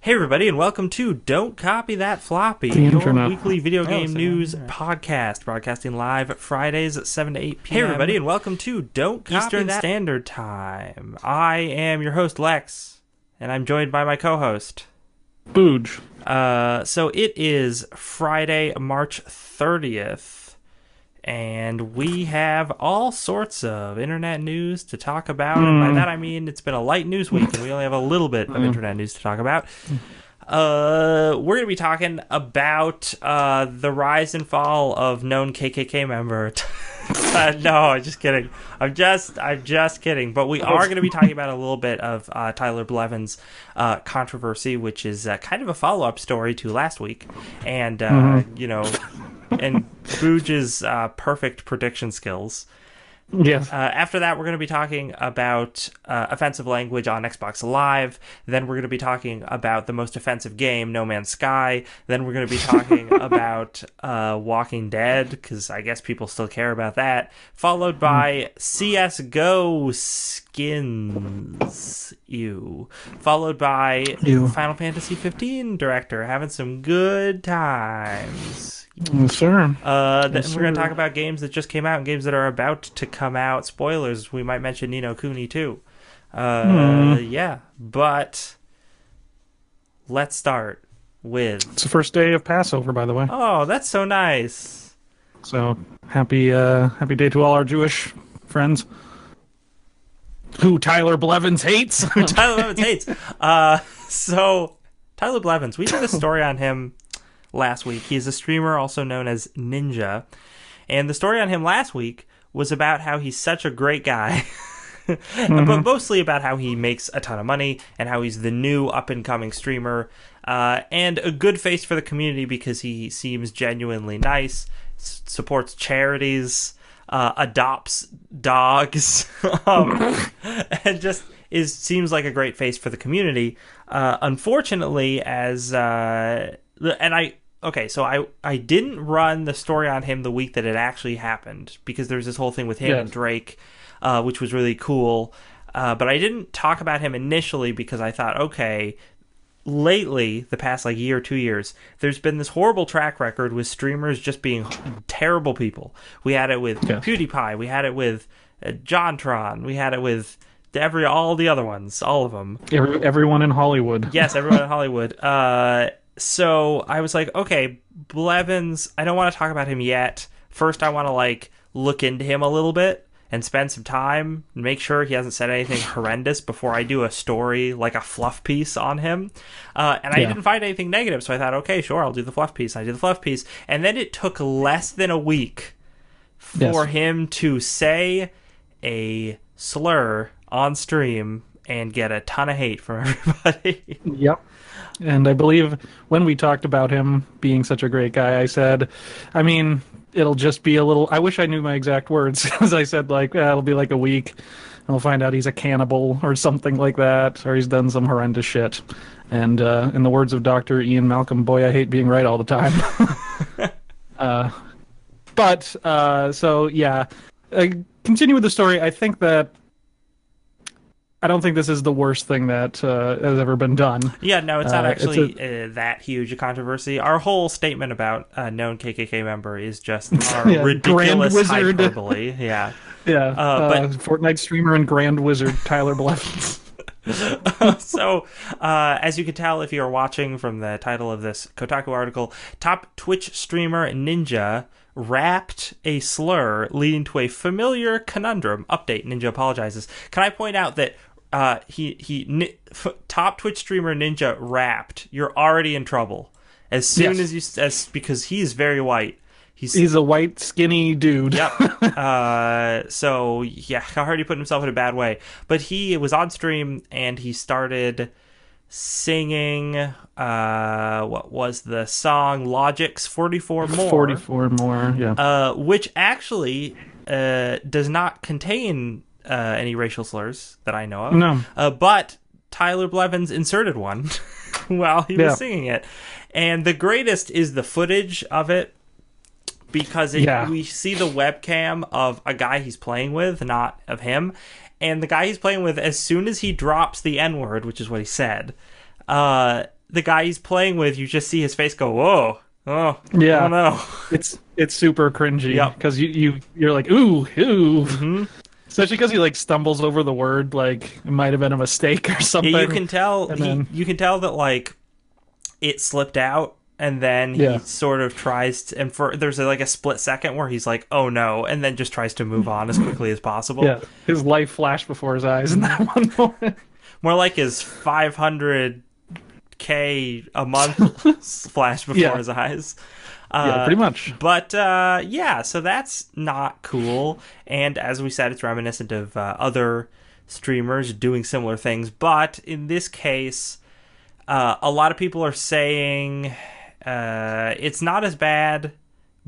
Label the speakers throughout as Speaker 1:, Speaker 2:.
Speaker 1: Hey everybody, and welcome to Don't Copy That Floppy,
Speaker 2: The
Speaker 1: your
Speaker 2: internet.
Speaker 1: weekly video game news podcast, broadcasting live Fridays at 7 to 8 p.m. Hey everybody, and welcome to Don't Copy Eastern That Standard Time. I am your host, Lex, and I'm joined by my co-host,
Speaker 2: Booge.
Speaker 1: So it is Friday, March 30th, and we have all sorts of internet news to talk about, and by that I mean it's been a light news week, and we only have a little bit of internet news to talk about. We're going to be talking about the rise and fall of known KKK member. No, I'm just kidding. I'm just kidding. But we are going to be talking about a little bit of Tyler Blevins' controversy, which is kind of a follow-up story to last week, and and Booge's perfect prediction skills.
Speaker 2: Yes.
Speaker 1: After that, we're going to be talking about offensive language on Xbox Live. Then we're going to be talking about the most offensive game, No Man's Sky. Then we're going to be talking about Walking Dead, because I guess people still care about that. Followed by CSGO Skins. Followed by Final Fantasy 15 director having some good times.
Speaker 2: Yes, sir.
Speaker 1: Then we're going to talk about games that just came out and games that are about to come out. Spoilers. We might mention Ni no Kuni too. Yeah, but let's start with...
Speaker 2: It's the first day of Passover, by the way.
Speaker 1: Oh, that's so nice.
Speaker 2: So, happy day to all our Jewish friends. Who Tyler Blevins hates.
Speaker 1: Tyler Blevins hates. So, Tyler Blevins, we did a story on him last week. He's a streamer also known as Ninja, and the story on him last week was about how he's such a great guy, but mostly about how he makes a ton of money and how he's the new up-and-coming streamer, and a good face for the community because he seems genuinely nice, supports charities, adopts dogs, and just seems like a great face for the community. Unfortunately, I didn't run the story on him the week that it actually happened because there was this whole thing with him and Drake, which was really cool. But I didn't talk about him initially because I thought, okay, lately, the past year or 2 years, there's been this horrible track record with streamers just being terrible people. We had it with PewDiePie, we had it with JonTron, we had it with all the other ones, all of them.
Speaker 2: Everyone in Hollywood.
Speaker 1: Yes, everyone in Hollywood. So I was like, okay, Blevins, I don't want to talk about him yet. First, I want to look into him a little bit and spend some time and make sure he hasn't said anything horrendous before I do a story, like a fluff piece on him. I didn't find anything negative, so I thought, okay, sure, I'll do the fluff piece. I did the fluff piece. And then it took less than a week for him to say a slur on stream and get a ton of hate from everybody.
Speaker 2: Yep. And I believe when we talked about him being such a great guy, I said, I mean, it'll just be a little... I wish I knew my exact words, because I said, it'll be like a week, and we'll find out he's a cannibal or something like that, or he's done some horrendous shit. And in the words of Dr. Ian Malcolm, boy, I hate being right all the time. Continue with the story. I think that I don't think this is the worst thing that has ever been done. Yeah, no, it's not actually that huge a controversy. Our whole statement about a known KKK member is just our ridiculous hyperbole. Yeah. But Fortnite streamer and Grand Wizard Tyler Blevins.
Speaker 1: So, as you can tell if you're watching from the title of this Kotaku article, top Twitch streamer Ninja rapped a slur leading to a familiar conundrum. Update, Ninja apologizes. Can I point out that top Twitch streamer Ninja rapped? You're already in trouble as soon as because he's very white. He's
Speaker 2: a white skinny dude.
Speaker 1: Yep. So yeah, already put himself in a bad way. But he was on stream and he started singing what was the song? Logic's 44 More.
Speaker 2: 44 More, yeah.
Speaker 1: Which actually does not contain any racial slurs that I know of.
Speaker 2: No.
Speaker 1: But Tyler Blevins inserted one while he was singing it. And the greatest is the footage of it, because we see the webcam of a guy he's playing with, not of him. And the guy he's playing with, as soon as he drops the N-word, which is what he said, the guy he's playing with, you just see his face go, whoa, oh,
Speaker 2: yeah,
Speaker 1: oh no.
Speaker 2: It's super cringy because you're like, ooh,
Speaker 1: Mm-hmm.
Speaker 2: especially because he like stumbles over the word, like it might have been a mistake or something.
Speaker 1: Yeah, you can tell. You can tell that like it slipped out, and then he sort of tries to, and there's like a split second where he's like, oh no, and then just tries to move on as quickly as possible.
Speaker 2: Yeah, his life flashed before his eyes in that one moment.
Speaker 1: More like his 500K a month flashed before his eyes.
Speaker 2: Yeah, pretty much.
Speaker 1: But yeah, so that's not cool. And as we said, it's reminiscent of other streamers doing similar things. But in this case, a lot of people are saying it's not as bad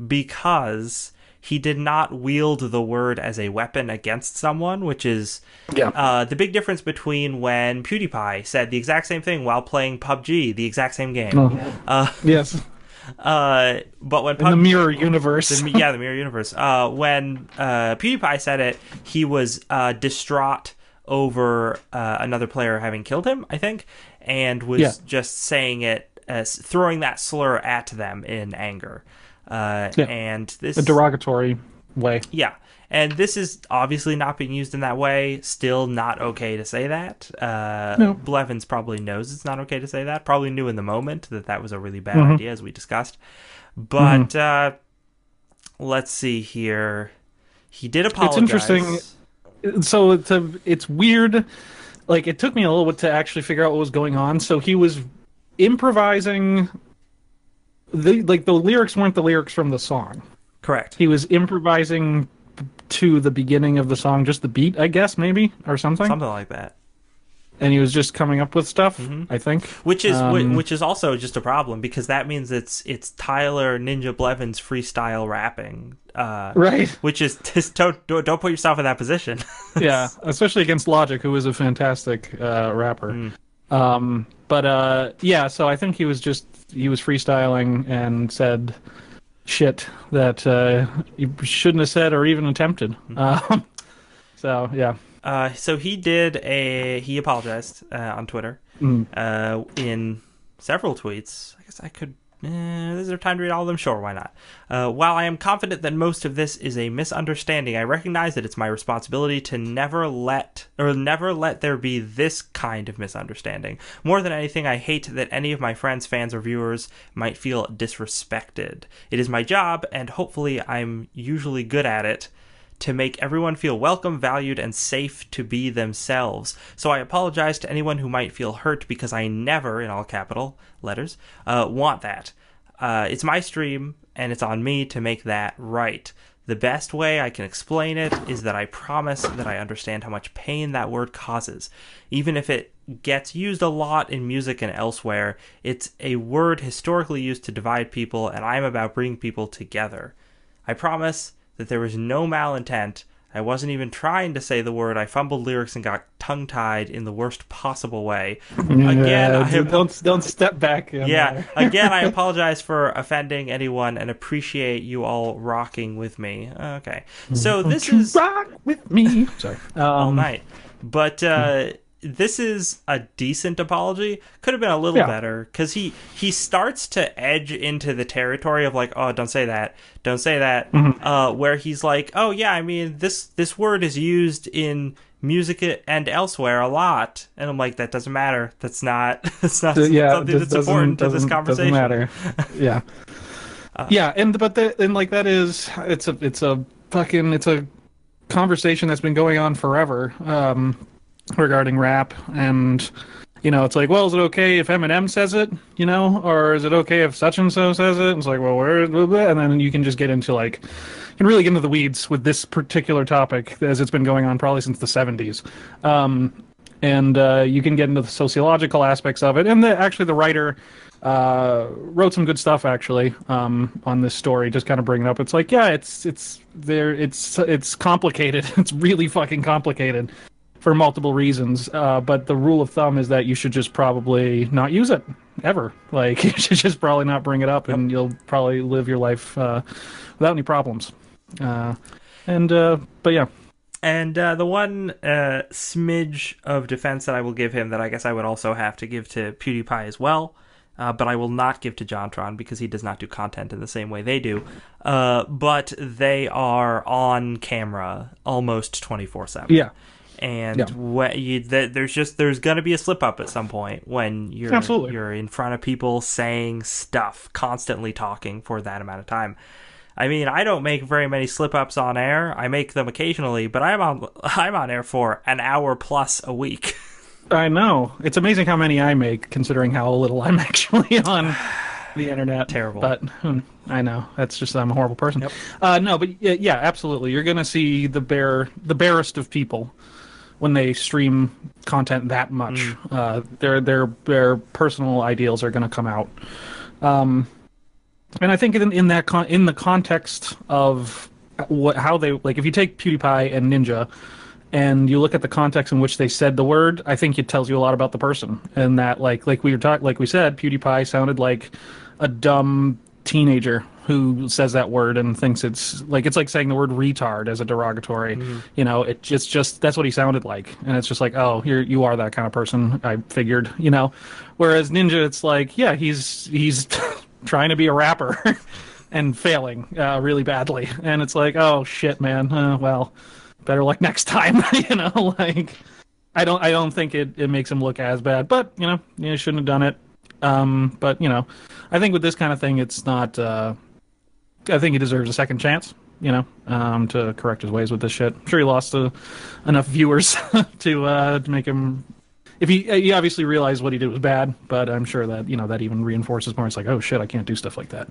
Speaker 1: because he did not wield the word as a weapon against someone, which is the big difference between when PewDiePie said the exact same thing while playing PUBG, the exact same game.
Speaker 2: Yes.
Speaker 1: But when
Speaker 2: in the mirror universe,
Speaker 1: the mirror universe. When PewDiePie said it, he was distraught over another player having killed him, I think, and was just saying it, throwing that slur at them in anger. And this
Speaker 2: a derogatory way.
Speaker 1: Yeah. And this is obviously not being used in that way. Still not okay to say that.
Speaker 2: No.
Speaker 1: Blevins probably knows it's not okay to say that. Probably knew in the moment that was a really bad idea, as we discussed. But let's see here. He did apologize.
Speaker 2: It's interesting. So it's weird. Like, it took me a little bit to actually figure out what was going on. So he was improvising. The lyrics weren't the lyrics from the song.
Speaker 1: Correct.
Speaker 2: He was improvising to the beginning of the song, just the beat, I guess, maybe, or something.
Speaker 1: Something like that.
Speaker 2: And he was just coming up with stuff, I think.
Speaker 1: Which is also just a problem, because that means it's Tyler Ninja Blevins freestyle rapping.
Speaker 2: Right.
Speaker 1: Which is, just don't put yourself in that position.
Speaker 2: Yeah, especially against Logic, who is a fantastic rapper. Yeah, so I think he was freestyling and said shit that you shouldn't have said or even attempted. So yeah.
Speaker 1: So he apologized on Twitter in several tweets. I guess I could. Is there time to read all of them? Sure, why not? While I am confident that most of this is a misunderstanding, I recognize that it's my responsibility to never let there be this kind of misunderstanding. More than anything, I hate that any of my friends, fans, or viewers might feel disrespected. It is my job, and hopefully I'm usually good at it, to make everyone feel welcome, valued, and safe to be themselves. So I apologize to anyone who might feel hurt, because I never, in all capital letters, want that. It's my stream, and it's on me to make that right. The best way I can explain it is that I promise that I understand how much pain that word causes. Even if it gets used a lot in music and elsewhere, it's a word historically used to divide people, and I'm about bringing people together. I promise that there was no malintent. I wasn't even trying to say the word. I fumbled lyrics and got tongue-tied in the worst possible way. Again,
Speaker 2: don't step back.
Speaker 1: Again, I apologize for offending anyone and appreciate you all rocking with me. Okay, so this is
Speaker 2: rock with me. Sorry,
Speaker 1: all night, but. This is a decent apology. Could have been a little better, because he starts to edge into the territory of like, oh, don't say that, where he's like, oh yeah, I mean this word is used in music and elsewhere a lot, and I'm like, that doesn't matter. That's not something that's important to this conversation.
Speaker 2: Doesn't matter. Yeah, it's a conversation that's been going on forever. Regarding rap, and it's like, well, is it okay if Eminem says it, or is it okay if such and so says it? It's like, well, where, and then you can just get into you can really get into the weeds with this particular topic, as it's been going on probably since the 70s. And you can get into the sociological aspects of it, and the writer wrote some good stuff actually on this story, just kind of bringing it up. It's like, yeah, it's complicated. It's really fucking complicated for multiple reasons, but the rule of thumb is that you should just probably not use it ever. Like, you should just probably not bring it up, and you'll probably live your life without any problems. But yeah.
Speaker 1: And the one smidge of defense that I will give him, that I guess I would also have to give to PewDiePie as well, but I will not give to JonTron because he does not do content in the same way they do. But they are on camera almost 24/7.
Speaker 2: Yeah.
Speaker 1: And there's going to be a slip up at some point when you're in front of people saying stuff, constantly talking for that amount of time. I mean, I don't make very many slip ups on air. I make them occasionally, but I'm on air for an hour plus a week.
Speaker 2: I know. It's amazing how many I make, considering how little I'm actually on the internet.
Speaker 1: Terrible.
Speaker 2: But I know. That's just, I'm a horrible person.
Speaker 1: Yep.
Speaker 2: No, but yeah, absolutely. You're going to see the barest of people when they stream content that much. Their personal ideals are going to come out. And I think in the context of how they, like, if you take PewDiePie and Ninja and you look at the context in which they said the word, I think it tells you a lot about the person. And that, like we said, PewDiePie sounded like a dumb teenager who says that word and thinks it's like saying the word retard as a derogatory. You know, it's just that's what he sounded like, and it's just like, oh, you are that kind of person. I figured, you know. Whereas Ninja, it's like, yeah, he's trying to be a rapper and failing really badly, and it's like, oh shit, man. Well, better luck next time. You know, like I don't think it makes him look as bad, but you shouldn't have done it. But you know, I think with this kind of thing, it's not. I think he deserves a second chance. You know, to correct his ways with this shit. I'm sure he lost enough viewers to make him. If he obviously realized what he did was bad, but I'm sure that that even reinforces more. It's like, oh shit, I can't do stuff like that.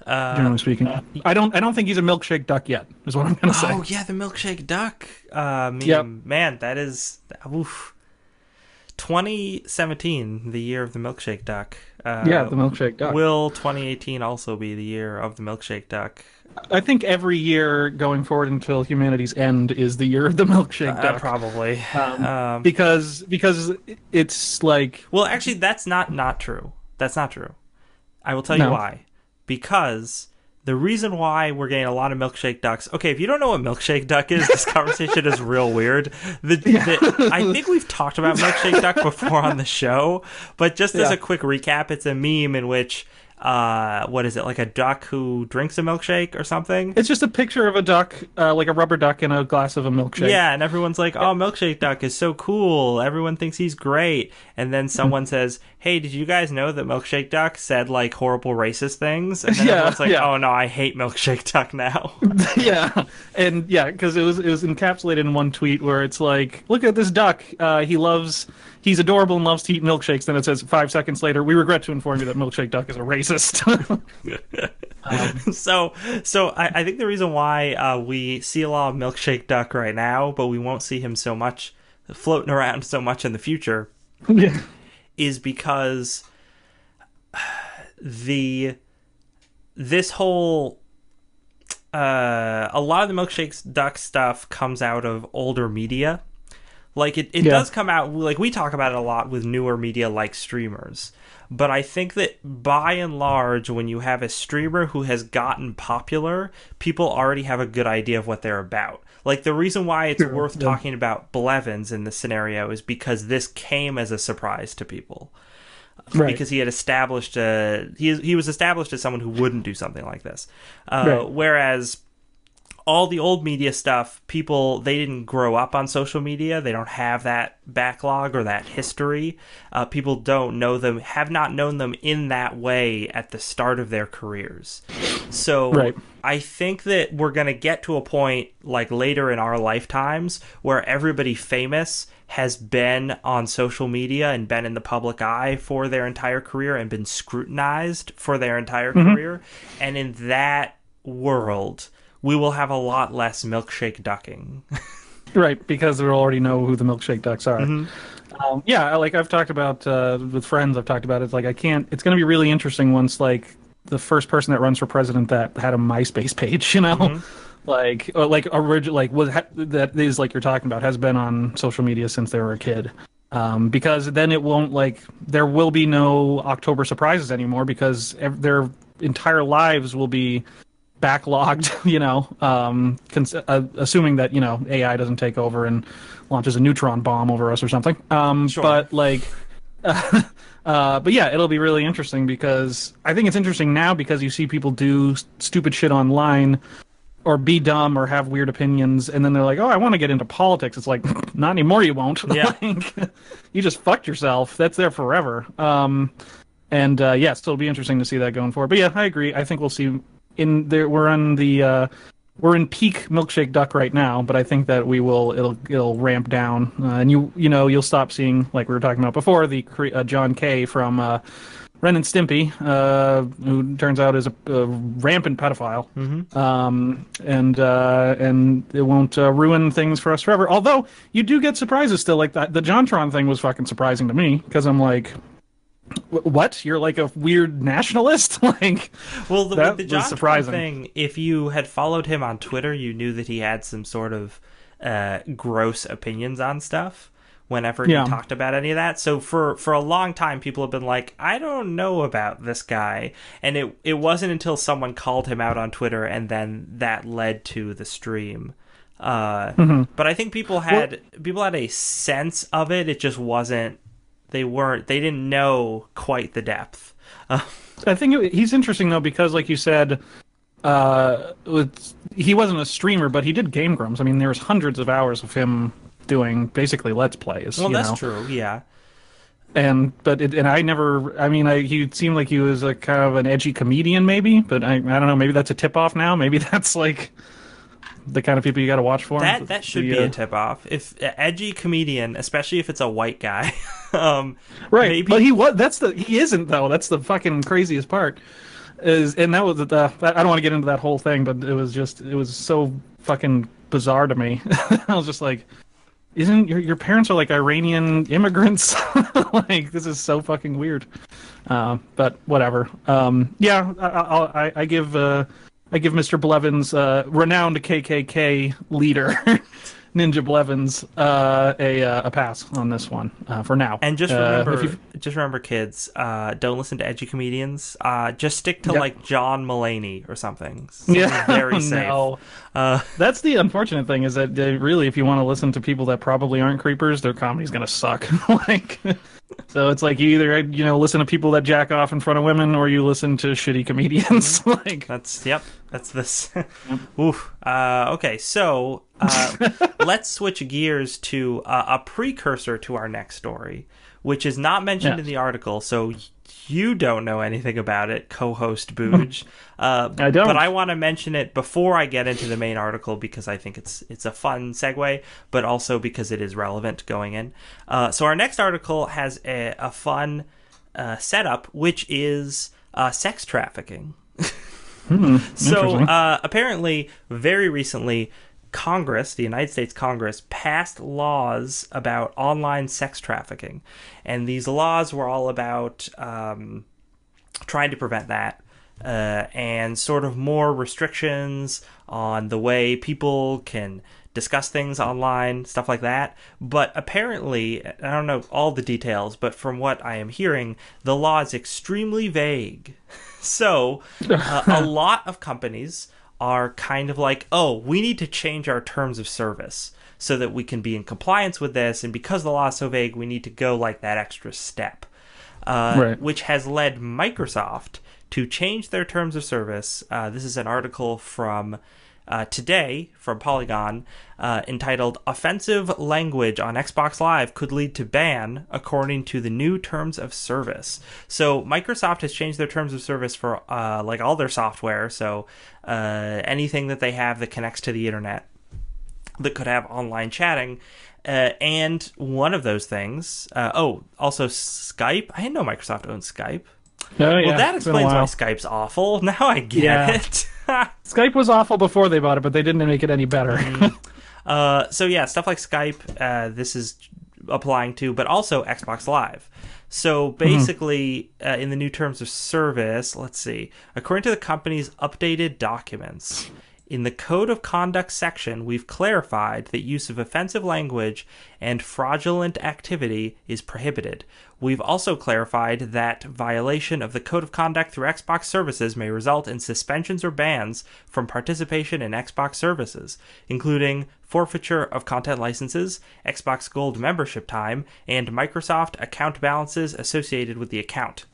Speaker 2: Generally speaking, I don't think he's a milkshake duck yet. Is what I'm gonna say.
Speaker 1: Oh yeah, the milkshake duck. Man, that is. Oof. 2017, the year of the milkshake duck.
Speaker 2: The milkshake duck.
Speaker 1: Will 2018 also be the year of the milkshake duck?
Speaker 2: I think every year going forward until humanity's end is the year of the milkshake duck.
Speaker 1: Probably.
Speaker 2: Because it's like...
Speaker 1: Well, actually, that's not true. That's not true. I will tell you why. Because the reason why we're getting a lot of milkshake ducks... Okay, if you don't know what milkshake duck is, this conversation is real weird. I think we've talked about milkshake duck before on the show, but just as a quick recap, it's a meme in which... what is it, like a duck who drinks a milkshake or something?
Speaker 2: It's just a picture of a duck, like a rubber duck in a glass of a milkshake.
Speaker 1: Yeah, and everyone's like, oh, milkshake duck is so cool. Everyone thinks he's great. And then someone says, hey, did you guys know that milkshake duck said like horrible racist things? And then everyone's like, oh no, I hate milkshake duck now.
Speaker 2: And because it was encapsulated in one tweet where it's like, look at this duck. He's adorable and loves to eat milkshakes. Then it says 5 seconds later, we regret to inform you that milkshake duck is a racist.
Speaker 1: So I think the reason why we see a lot of milkshake duck right now, but we won't see him so much floating around so much in the future, is because this whole a lot of the milkshake duck stuff comes out of older media. Like, it does come out, like, we talk about it a lot with newer media like streamers. But I think that, by and large, when you have a streamer who has gotten popular, people already have a good idea of what they're about. Like, the reason why it's worth talking about Blevins in this scenario is because this came as a surprise to people. Right. Because he had established he was established as someone who wouldn't do something like this. Whereas... all the old media stuff, people, they didn't grow up on social media. They don't have that backlog or that history. People don't know them, have not known them in that way at the start of their careers. So I think that we're going to get to a point, like later in our lifetimes, where everybody famous has been on social media and been in the public eye for their entire career and been scrutinized for their entire career. And in that world... we will have a lot less milkshake ducking.
Speaker 2: Right, because we already know who the milkshake ducks are. Like I've talked about with friends, I've talked about it. It's like it's going to be really interesting once like the first person that runs for president that had a MySpace page, you know, that is like you're talking about has been on social media since they were a kid. Because then it won't there will be no October surprises anymore because their entire lives will be backlogged, assuming that, AI doesn't take over and launches a neutron bomb over us or something. But But yeah, it'll be really interesting because I think it's interesting now because you see people do stupid shit online or be dumb or have weird opinions, and then they're like, "Oh, I want to get into politics." It's like, not anymore. You won't.
Speaker 1: Yeah.
Speaker 2: Like, you just fucked yourself. That's there forever. And yes, it'll be interesting to see that going forward. But yeah, I agree. I think we'll see. In there, we're in peak milkshake duck right now, but I think that it'll ramp down, and you'll stop seeing, like we were talking about before, the John Kay from Ren and Stimpy, who turns out is a rampant pedophile, and it won't ruin things for us forever. Although you do get surprises still, like that. The JonTron thing was fucking surprising to me because I'm like, what? You're like a weird nationalist? Like,
Speaker 1: well, the JonTron thing, if you had followed him on Twitter, you knew that he had some sort of gross opinions on stuff whenever he talked about any of that. So for a long time, people have been like, I don't know about this guy. And it wasn't until someone called him out on Twitter, and then that led to the stream. But I think people had a sense of it. It just wasn't. They didn't know quite the depth.
Speaker 2: I think he's interesting though because, like you said, he wasn't a streamer, but he did Game Grumps. I mean, there was hundreds of hours of him doing basically Let's Plays.
Speaker 1: Well, that's true, yeah.
Speaker 2: And I never. I mean, he seemed like he was a kind of an edgy comedian, maybe. But I don't know. Maybe that's a tip off now. Maybe that's like the kind of people you got to watch for.
Speaker 1: That should be a tip off. If edgy comedian, especially if it's a white guy.
Speaker 2: Right, maybe. But he isn't though. That's the fucking craziest part. And that was I don't want to get into that whole thing, but it was so fucking bizarre to me. I was just like, isn't your parents are like Iranian immigrants? Like, this is so fucking weird. But whatever. Yeah, I give Mr. Blevins, renowned KKK leader, Ninja Blevins, a pass on this one for now.
Speaker 1: And just remember, kids, don't listen to edgy comedians. Just stick to like John Mulaney or something. Very safe.
Speaker 2: No. That's the unfortunate thing is that really, if you want to listen to people that probably aren't creepers, their comedy's gonna suck. Like. So it's like you either listen to people that jack off in front of women, or you listen to shitty comedians. Like
Speaker 1: that's this. Yep. Oof. Okay, so let's switch gears to a precursor to our next story, which is not mentioned in the article. So you don't know anything about it, co-host Booj.
Speaker 2: I don't.
Speaker 1: But I want to mention it before I get into the main article because I think it's a fun segue, but also because it is relevant going in. So our next article has a fun setup, which is sex trafficking. So apparently, very recently, Congress, the United States Congress, passed laws about online sex trafficking. And these laws were all about trying to prevent that and sort of more restrictions on the way people can discuss things online, stuff like that. But apparently, I don't know all the details, but from what I am hearing, the law is extremely vague. So a lot of companies are kind of like, oh, we need to change our terms of service so that we can be in compliance with this. And because the law is so vague, we need to go like that extra step, which has led Microsoft to change their terms of service. This is an article from today from Polygon entitled "Offensive Language on Xbox Live Could Lead to Ban According to the New Terms of Service." So Microsoft has changed their terms of service for like all their software. So anything that they have that connects to the internet that could have online chatting. And one of those things, also Skype. I didn't know Microsoft owns Skype.
Speaker 2: Oh, yeah.
Speaker 1: Well, that explains why Skype's awful. Now I get it.
Speaker 2: Skype was awful before they bought it, but they didn't make it any better.
Speaker 1: So yeah, stuff like Skype, this is applying to, but also Xbox Live. So basically, in the new terms of service, let's see, according to the company's updated documents, In the Code of Conduct section, we've clarified that use of offensive language and fraudulent activity is prohibited. We've also clarified that violation of the Code of Conduct through Xbox services may result in suspensions or bans from participation in Xbox services, including forfeiture of content licenses, Xbox Gold membership time, and Microsoft account balances associated with the account.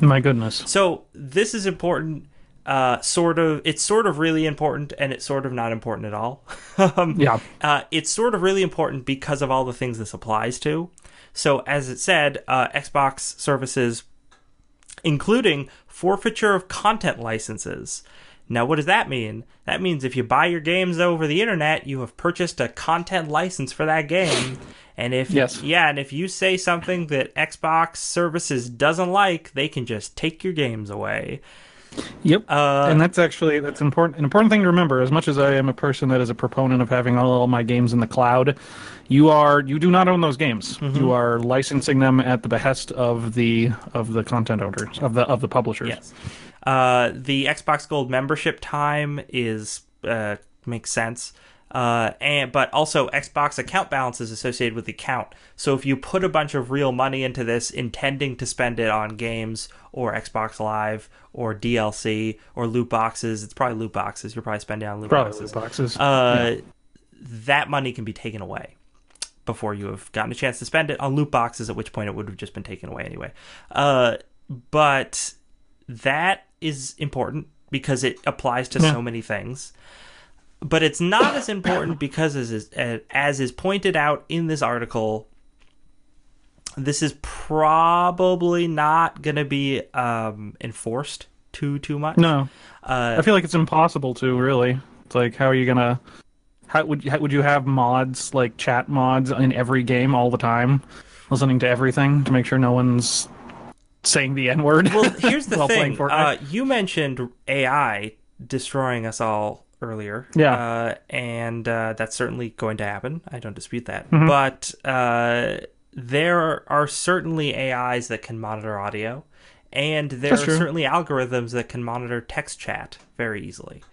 Speaker 2: My goodness.
Speaker 1: So this is important. It's sort of really important, and it's sort of not important at all. It's sort of really important because of all the things this applies to. So as it said, Xbox services, including forfeiture of content licenses. Now, what does that mean? That means if you buy your games over the internet, you have purchased a content license for that game. And if you say something that Xbox services doesn't like, they can just take your games away.
Speaker 2: Yep, and that's important. An important thing to remember. As much as I am a person that is a proponent of having all my games in the cloud, you do not own those games. Mm-hmm. You are licensing them at the behest of the content owners, of the publishers.
Speaker 1: Yes. The Xbox Gold membership time makes sense. But also Xbox account balances associated with the account. So if you put a bunch of real money into this, intending to spend it on games or Xbox Live or DLC or loot boxes, it's probably loot boxes. You're probably spending on loot boxes. That money can be taken away before you have gotten a chance to spend it on loot boxes, at which point it would have just been taken away anyway. But that is important because it applies to so many things. But it's not as important because, as is pointed out in this article, this is probably not going to be enforced too much.
Speaker 2: No, I feel like it's impossible to, really. It's like, how are you gonna? How would you have mods, like chat mods, in every game all the time, listening to everything to make sure no one's saying the N-word?
Speaker 1: Well, here's the thing. You mentioned AI destroying us all earlier.
Speaker 2: Yeah.
Speaker 1: And that's certainly going to happen. I don't dispute that.
Speaker 2: Mm-hmm.
Speaker 1: But there are certainly AIs that can monitor audio, and there are certainly algorithms that can monitor text chat very easily.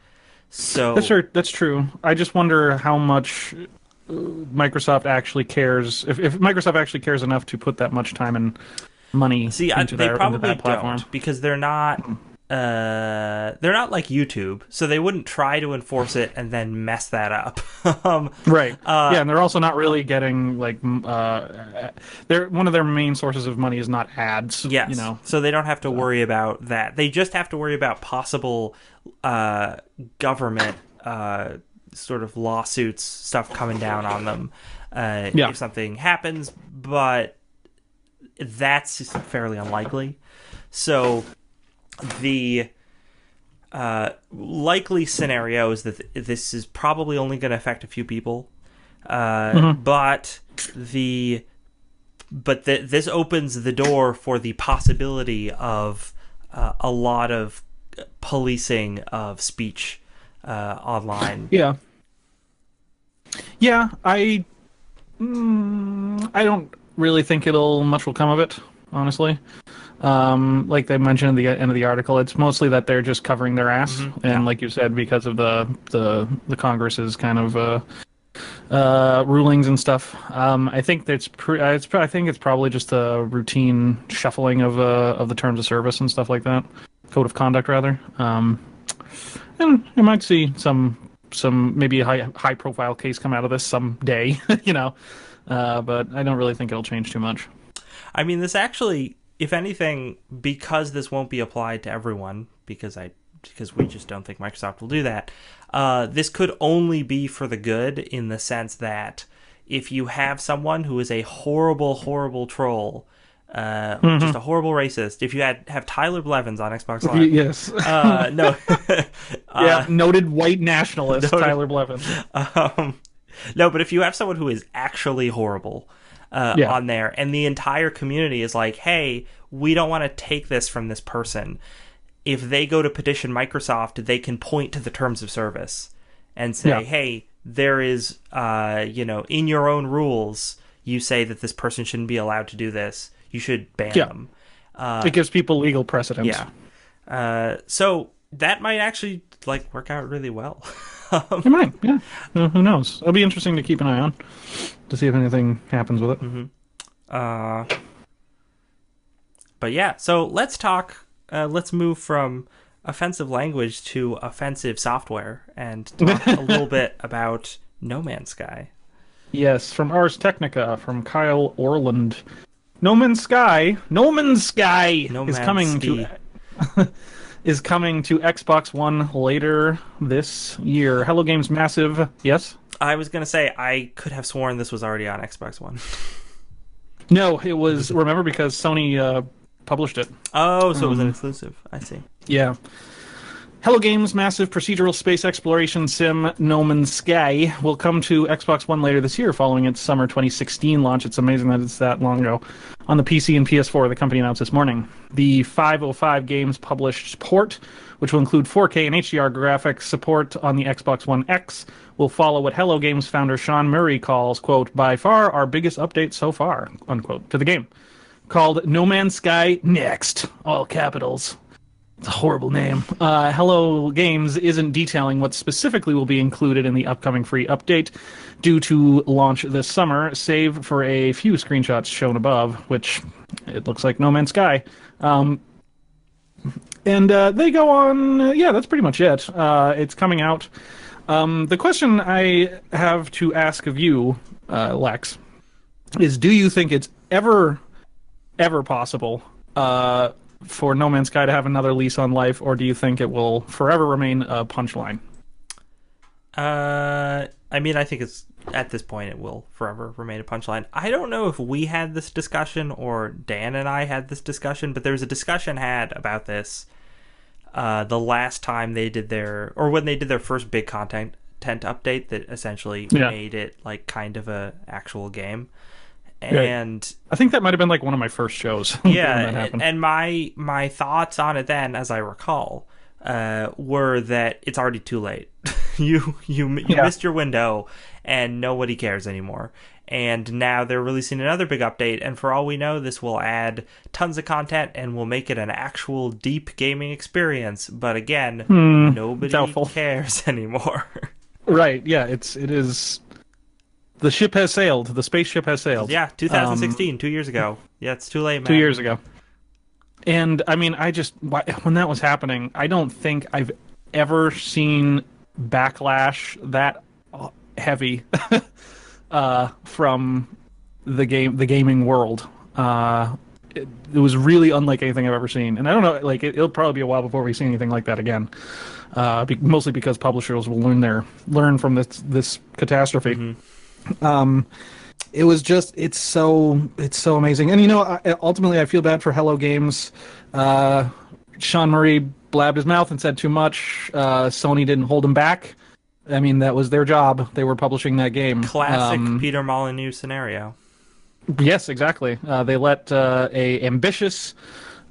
Speaker 1: So
Speaker 2: that's true. I just wonder how much Microsoft actually cares. If Microsoft actually cares enough to put that much time and money into
Speaker 1: they probably
Speaker 2: into that platform.
Speaker 1: don't, because they're not like YouTube, so they wouldn't try to enforce it and then mess that up.
Speaker 2: Right. And they're also not really getting one of their main sources of money is not ads.
Speaker 1: Yes. So they don't have to worry about that. They just have to worry about possible government sort of lawsuits, stuff coming down on them if something happens, but that's fairly unlikely. So the likely scenario is that this is probably only going to affect a few people, but this opens the door for the possibility of a lot of policing of speech online.
Speaker 2: Yeah. I don't really think much will come of it, honestly. Like they mentioned at the end of the article, it's mostly that they're just covering their ass, and like you said, because of the Congress's kind of rulings and stuff. I think I think it's probably just a routine shuffling of the terms of service and stuff like that, code of conduct rather. And you might see some maybe a high profile case come out of this someday, but I don't really think it'll change too much.
Speaker 1: I mean, this actually, if anything, because this won't be applied to everyone, because we just don't think Microsoft will do that, this could only be for the good, in the sense that if you have someone who is a horrible, horrible troll, just a horrible racist, if you have Tyler Blevins on Xbox Live.
Speaker 2: Yes.
Speaker 1: No.
Speaker 2: Noted white nationalist Tyler Blevins.
Speaker 1: No, but if you have someone who is actually horrible on there, and the entire community is like, hey, we don't want to take this from this person, if they go to petition Microsoft, they can point to the terms of service and say, hey, there is, in your own rules, you say that this person shouldn't be allowed to do this. You should ban them.
Speaker 2: It gives people legal precedence.
Speaker 1: Yeah. So that might actually like work out really well.
Speaker 2: It might, yeah. Who knows? It'll be interesting to keep an eye on to see if anything happens with it.
Speaker 1: But yeah, so let's talk. Let's move from offensive language to offensive software and talk a little bit about No Man's Sky.
Speaker 2: Yes, from Ars Technica, from Kyle Orland. No Man's Sky is coming to is coming to Xbox One later this year. Hello Games Massive, yes?
Speaker 1: I was going to say, I could have sworn this was already on Xbox One.
Speaker 2: No, it was, remember, because Sony published it.
Speaker 1: Oh, so it was an exclusive. I see.
Speaker 2: Yeah. Hello Games' massive procedural space exploration sim No Man's Sky will come to Xbox One later this year following its summer 2016 launch. It's amazing that it's that long ago. On the PC and PS4, the company announced this morning. The 505 Games published port, which will include 4K and HDR graphics support on the Xbox One X, will follow what Hello Games founder Sean Murray calls, quote, by far our biggest update so far, unquote, to the game. Called No Man's Sky Next, all capitals. It's a horrible name. Hello Games isn't detailing what specifically will be included in the upcoming free update due to launch this summer, save for a few screenshots shown above, which it looks like No Man's Sky. And they go on, yeah, that's pretty much it. It's coming out. The question I have to ask of you, Lex, is do you think it's ever possible for No Man's Sky to have another lease on life, or do you think it will forever remain a punchline?
Speaker 1: I mean, I think it's at this point it will forever remain a punchline. I don't know if we had this discussion or Dan and I had this discussion, but there was a discussion had about this the last time they did when they did their first big content update that essentially made it like kind of a actual game. And
Speaker 2: I think that might have been like one of my first shows.
Speaker 1: Yeah, and my thoughts on it then, as I recall, were that it's already too late. you missed your window, and nobody cares anymore. And now they're releasing another big update, and for all we know, this will add tons of content and will make it an actual deep gaming experience. But again, nobody cares anymore.
Speaker 2: Right? Yeah, it is. The ship has sailed. The spaceship has sailed.
Speaker 1: Yeah, 2016, 2 years ago. Yeah, it's too late, man.
Speaker 2: 2 years ago. And, I mean, when that was happening, I don't think I've ever seen backlash that heavy from the gaming world. It was really unlike anything I've ever seen. And I don't know, like, it'll probably be a while before we see anything like that again. Mostly because publishers will learn from this catastrophe. Mm-hmm. It was just it's so amazing. And ultimately I feel bad for Hello Games. Sean Murray blabbed his mouth and said too much. Sony didn't hold him back. I mean, that was their job. They were publishing that game.
Speaker 1: Classic Peter Molyneux scenario.
Speaker 2: Yes, exactly. They let a ambitious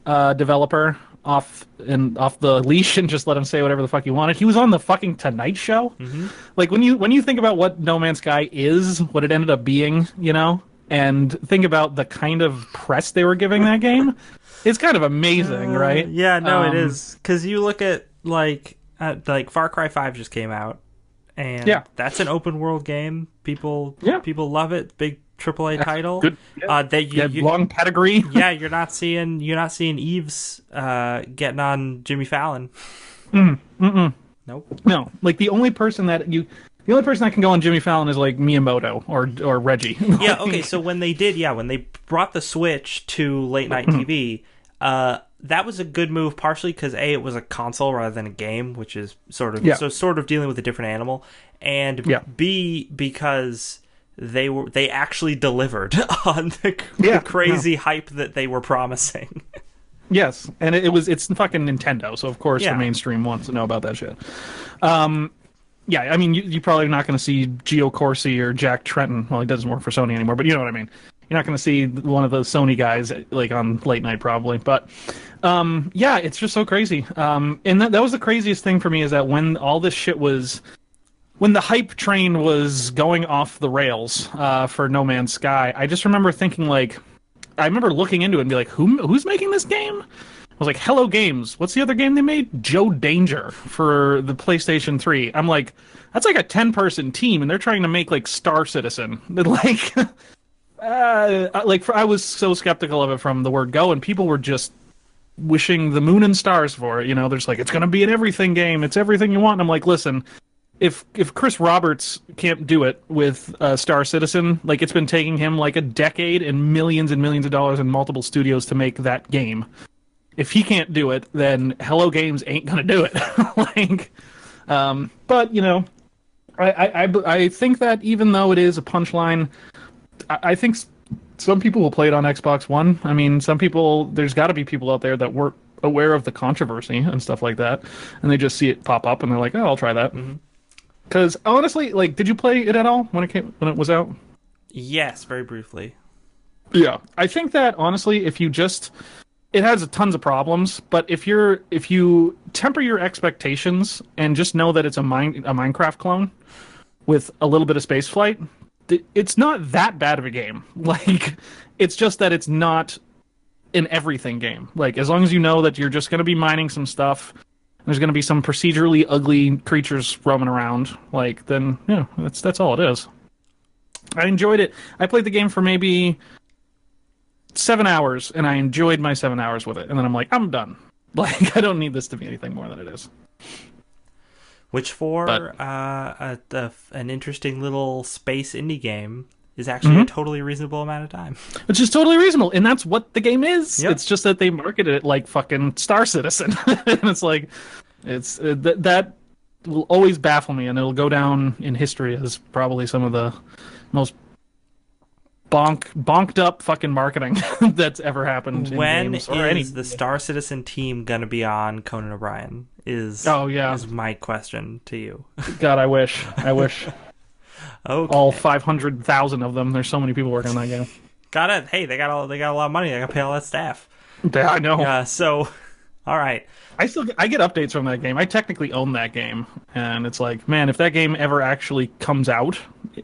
Speaker 2: developer off the leash and just let him say whatever the fuck he wanted. He was on the fucking Tonight Show. Mm-hmm. Like when you think about what No Man's Sky is, what it ended up being, and think about the kind of press they were giving that game, it's kind of amazing, right?
Speaker 1: Yeah, no, it is. Because you look at like Far Cry 5 just came out, and that's an open world game. People love it. Big AAA title. Good. Yeah.
Speaker 2: Long pedigree.
Speaker 1: Yeah, you're not seeing Eves getting on Jimmy Fallon. Nope.
Speaker 2: No, like the only person that can go on Jimmy Fallon is like Miyamoto or Reggie.
Speaker 1: Yeah. Okay. So when they brought the Switch to late night TV, that was a good move. Partially because it was a console rather than a game, which is sort of dealing with a different animal, and B, because they actually delivered on the crazy hype that they were promising.
Speaker 2: Yes, and it's fucking Nintendo, so of course the mainstream wants to know about that shit. I mean, you're probably not going to see Gio Corsi or Jack Tretton. Well, he doesn't work for Sony anymore, but you know what I mean. You're not going to see one of those Sony guys like on late night probably, but it's just so crazy. And that was the craziest thing for me is that when all this shit was. When the hype train was going off the rails for No Man's Sky, I just remember thinking, I remember looking into it and be like, who's making this game? was like, Hello Games. What's the other game they made? Joe Danger for the PlayStation 3. I'm like, that's like a 10-person team, and they're trying to make like Star Citizen. Like, I was so skeptical of it from the word go, and people were just wishing the moon and stars for it. You know, there's like, it's going to be an everything game. It's everything you want. And I'm like, listen, if Chris Roberts can't do it with Star Citizen, like it's been taking him like a decade and millions of dollars in multiple studios to make that game. If he can't do it, then Hello Games ain't gonna do it. Like, but you know, I think that even though it is a punchline, I think some people will play it on Xbox One. I mean, some people, there's got to be people out there that weren't aware of the controversy and stuff like that, and they just see it pop up and they're like, oh, I'll try that. Because honestly, like, did you play it at all when it was out?
Speaker 1: Yes, very briefly.
Speaker 2: Yeah, I think that honestly, it has tons of problems, but if you temper your expectations and just know that it's a Minecraft clone with a little bit of space flight, it's not that bad of a game. Like, it's just that it's not an everything game. Like, as long as you know that you're just going to be mining some stuff, there's going to be some procedurally ugly creatures roaming around, like, then, yeah, that's all it is. I enjoyed it. I played the game for maybe 7 hours, and I enjoyed my 7 hours with it. And then I'm like, I'm done. Like, I don't need this to be anything more than it is.
Speaker 1: Which an interesting little space indie game is actually a totally reasonable amount of time.
Speaker 2: Which is totally reasonable, and that's what the game is. Yep. It's just that they marketed it like fucking Star Citizen. And it's like, that will always baffle me, and it'll go down in history as probably some of the most bonked up fucking marketing that's ever happened in games.
Speaker 1: When is the Star Citizen team gonna be on Conan O'Brien? Is my question to you.
Speaker 2: God, I wish. Okay. All 500,000 of them. There's so many people working on that game.
Speaker 1: Got it. Hey, they got a lot of money. They got to pay all that staff.
Speaker 2: Yeah, I know.
Speaker 1: So, all right.
Speaker 2: I get updates from that game. I technically own that game, and it's like, man, if that game ever actually comes out,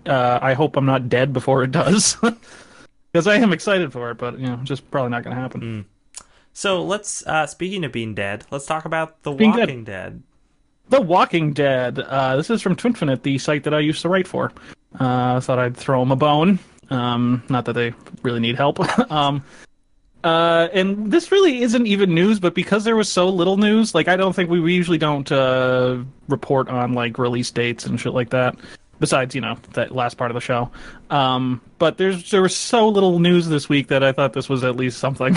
Speaker 2: I hope I'm not dead before it does, because I am excited for it. But you know, just probably not going to happen.
Speaker 1: So let's. Speaking of being dead, let's talk about The Walking Dead.
Speaker 2: The Walking Dead. This is from Twinfinite, the site that I used to write for. I thought I'd throw them a bone. Not that they really need help. And this really isn't even news, but because there was so little news, like, I don't think we usually don't report on like release dates and shit like that. Besides, you know, that last part of the show. But there was so little news this week that I thought this was at least something.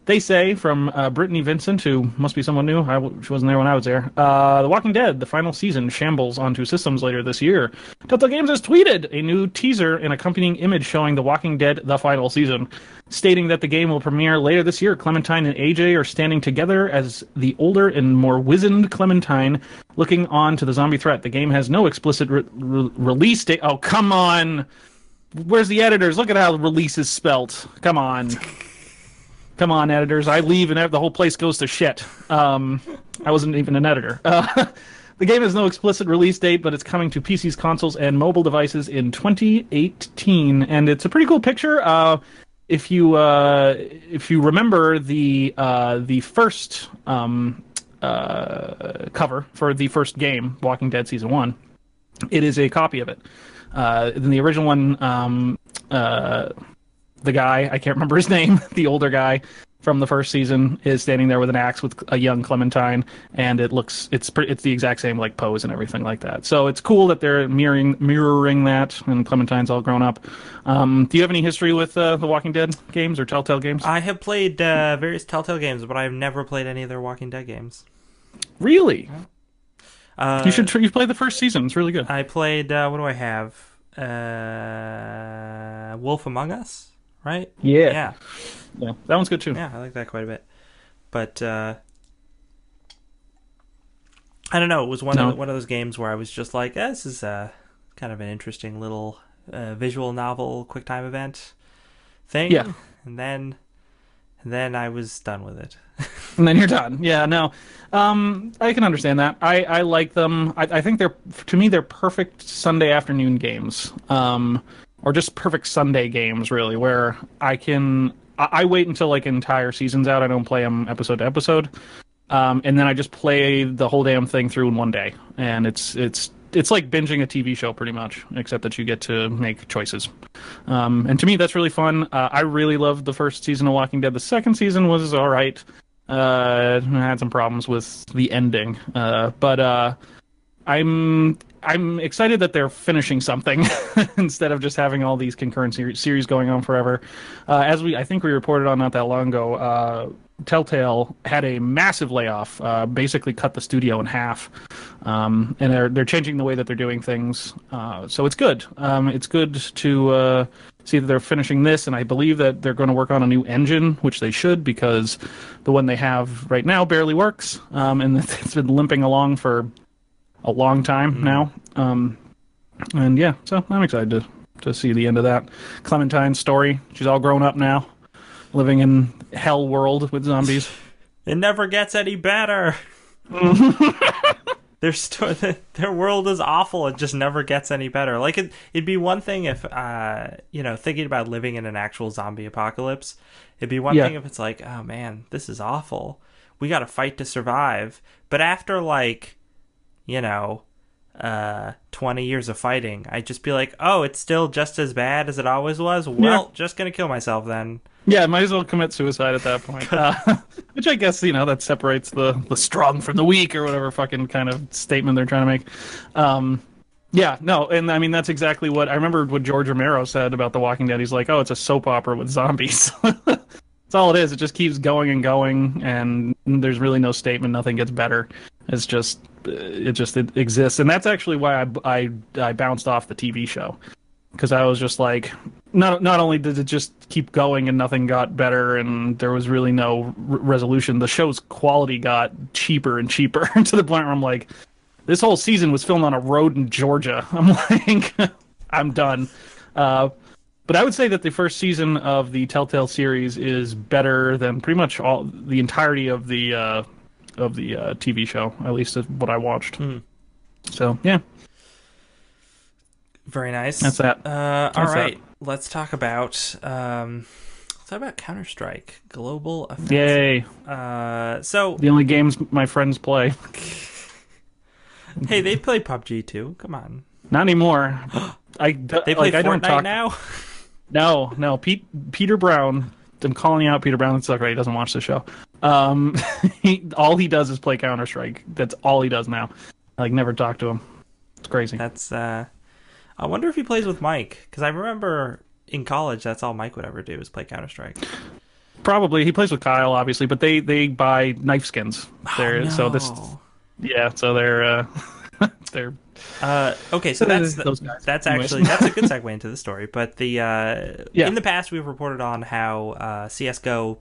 Speaker 2: They say, from Brittany Vincent, who must be someone new, she wasn't there when I was there, The Walking Dead, the final season, shambles onto systems later this year. Telltale Games has tweeted a new teaser and accompanying image showing The Walking Dead, the final season, stating that the game will premiere later this year. Clementine and AJ are standing together as the older and more wizened Clementine looking on to the zombie threat. The game has no explicit release date. Oh, come on! Where's the editors? Look at how release is spelt. Come on. Come on, editors. I leave and the whole place goes to shit. I wasn't even an editor. The game has no explicit release date, but it's coming to PCs, consoles, and mobile devices in 2018. And it's a pretty cool picture. If you remember the first cover for the first game, Walking Dead Season 1, it is a copy of it. In the original one, the guy, I can't remember his name, the older guy from the first season is standing there with an axe with a young Clementine, and it's the exact same like pose and everything like that. So it's cool that they're mirroring that, and Clementine's all grown up. Do you have any history with the Walking Dead games or Telltale games?
Speaker 1: I have played various Telltale games, but I've never played any of their Walking Dead games.
Speaker 2: Really? You should play the first season. It's really good.
Speaker 1: I played, what do I have? Wolf Among Us? Right?
Speaker 2: Yeah, that one's good too.
Speaker 1: Yeah, I like that quite a bit. But I don't know. It was one of those games where I was just like, this is kind of an interesting little visual novel, quick time event thing.
Speaker 2: Yeah,
Speaker 1: and then I was done with it.
Speaker 2: And then you're done. Yeah, no, I can understand that. I like them. I think they're perfect Sunday afternoon games. Or just perfect Sunday games, really, where I can I wait until like entire season's out. I don't play them episode to episode, and then I just play the whole damn thing through in one day. And it's like binging a TV show pretty much, except that you get to make choices. And to me, that's really fun. I really loved the first season of Walking Dead. The second season was all right. I had some problems with the ending, but I'm excited that they're finishing something instead of just having all these concurrent series going on forever. I think we reported on not that long ago, Telltale had a massive layoff, basically cut the studio in half, and they're changing the way that they're doing things. So it's good. It's good to see that they're finishing this, and I believe that they're going to work on a new engine, which they should, because the one they have right now barely works, and it's been limping along for a long time now. And yeah, so I'm excited to see the end of that. Clementine's story. She's all grown up now, living in hell world with zombies.
Speaker 1: It never gets any better. Their world is awful. It just never gets any better. Like it'd be one thing if thinking about living in an actual zombie apocalypse. It'd be one thing if it's like, oh man, this is awful. We got to fight to survive. But after 20 years of fighting, I'd just be like, oh, it's still just as bad as it always was. Well, just gonna kill myself then.
Speaker 2: Yeah, might as well commit suicide at that point. Which I guess, that separates the strong from the weak, or whatever fucking kind of statement they're trying to make. Yeah, no, and I mean, that's exactly what I remember what George Romero said about The Walking Dead. He's like, oh, it's a soap opera with zombies. That's all it is. It just keeps going and going, and there's really no statement. Nothing gets better. It's just, it exists. And that's actually why I bounced off the TV show. Because I was just like, not only did it just keep going and nothing got better and there was really no resolution, the show's quality got cheaper and cheaper to the point where I'm like, this whole season was filmed on a road in Georgia. I'm like, I'm done. But I would say that the first season of the Telltale series is better than pretty much the entirety of the TV show, at least what I watched. So, yeah.
Speaker 1: Very nice.
Speaker 2: That's that.
Speaker 1: All right, let's talk about Counter-Strike Global Offensive.
Speaker 2: Yay!
Speaker 1: So
Speaker 2: the only games my friends play.
Speaker 1: Hey, they play PUBG too. Come on.
Speaker 2: Not anymore.
Speaker 1: They play Fortnite now.
Speaker 2: No. Peter Brown. I'm calling out Peter Brown. It's okay. He doesn't watch the show. All he does is play Counter-Strike. That's all he does now. I never talk to him. It's crazy.
Speaker 1: That's. I wonder if he plays with Mike, because I remember in college that's all Mike would ever do is play Counter-Strike.
Speaker 2: Probably. He plays with Kyle, obviously, but they buy knife skins.
Speaker 1: No.
Speaker 2: So they're
Speaker 1: okay, so that's actually that's a good segue into the story. But in the past we've reported on how CSGO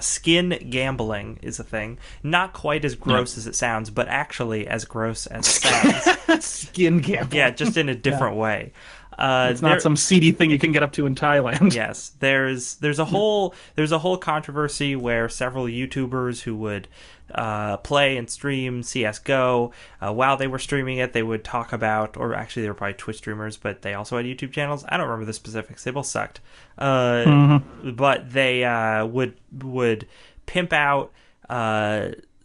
Speaker 1: skin gambling is a thing. Not quite as gross as it sounds, but actually as gross as it sounds.
Speaker 2: Skin gambling.
Speaker 1: Yeah, just in a different way.
Speaker 2: It's not some seedy thing you can get up to in Thailand.
Speaker 1: Yes, there's a whole controversy where several YouTubers who would play and stream CSGO, while they were streaming it, they would talk about, or actually they were probably Twitch streamers, but they also had YouTube channels. I don't remember the specifics. They both sucked. But they would pimp out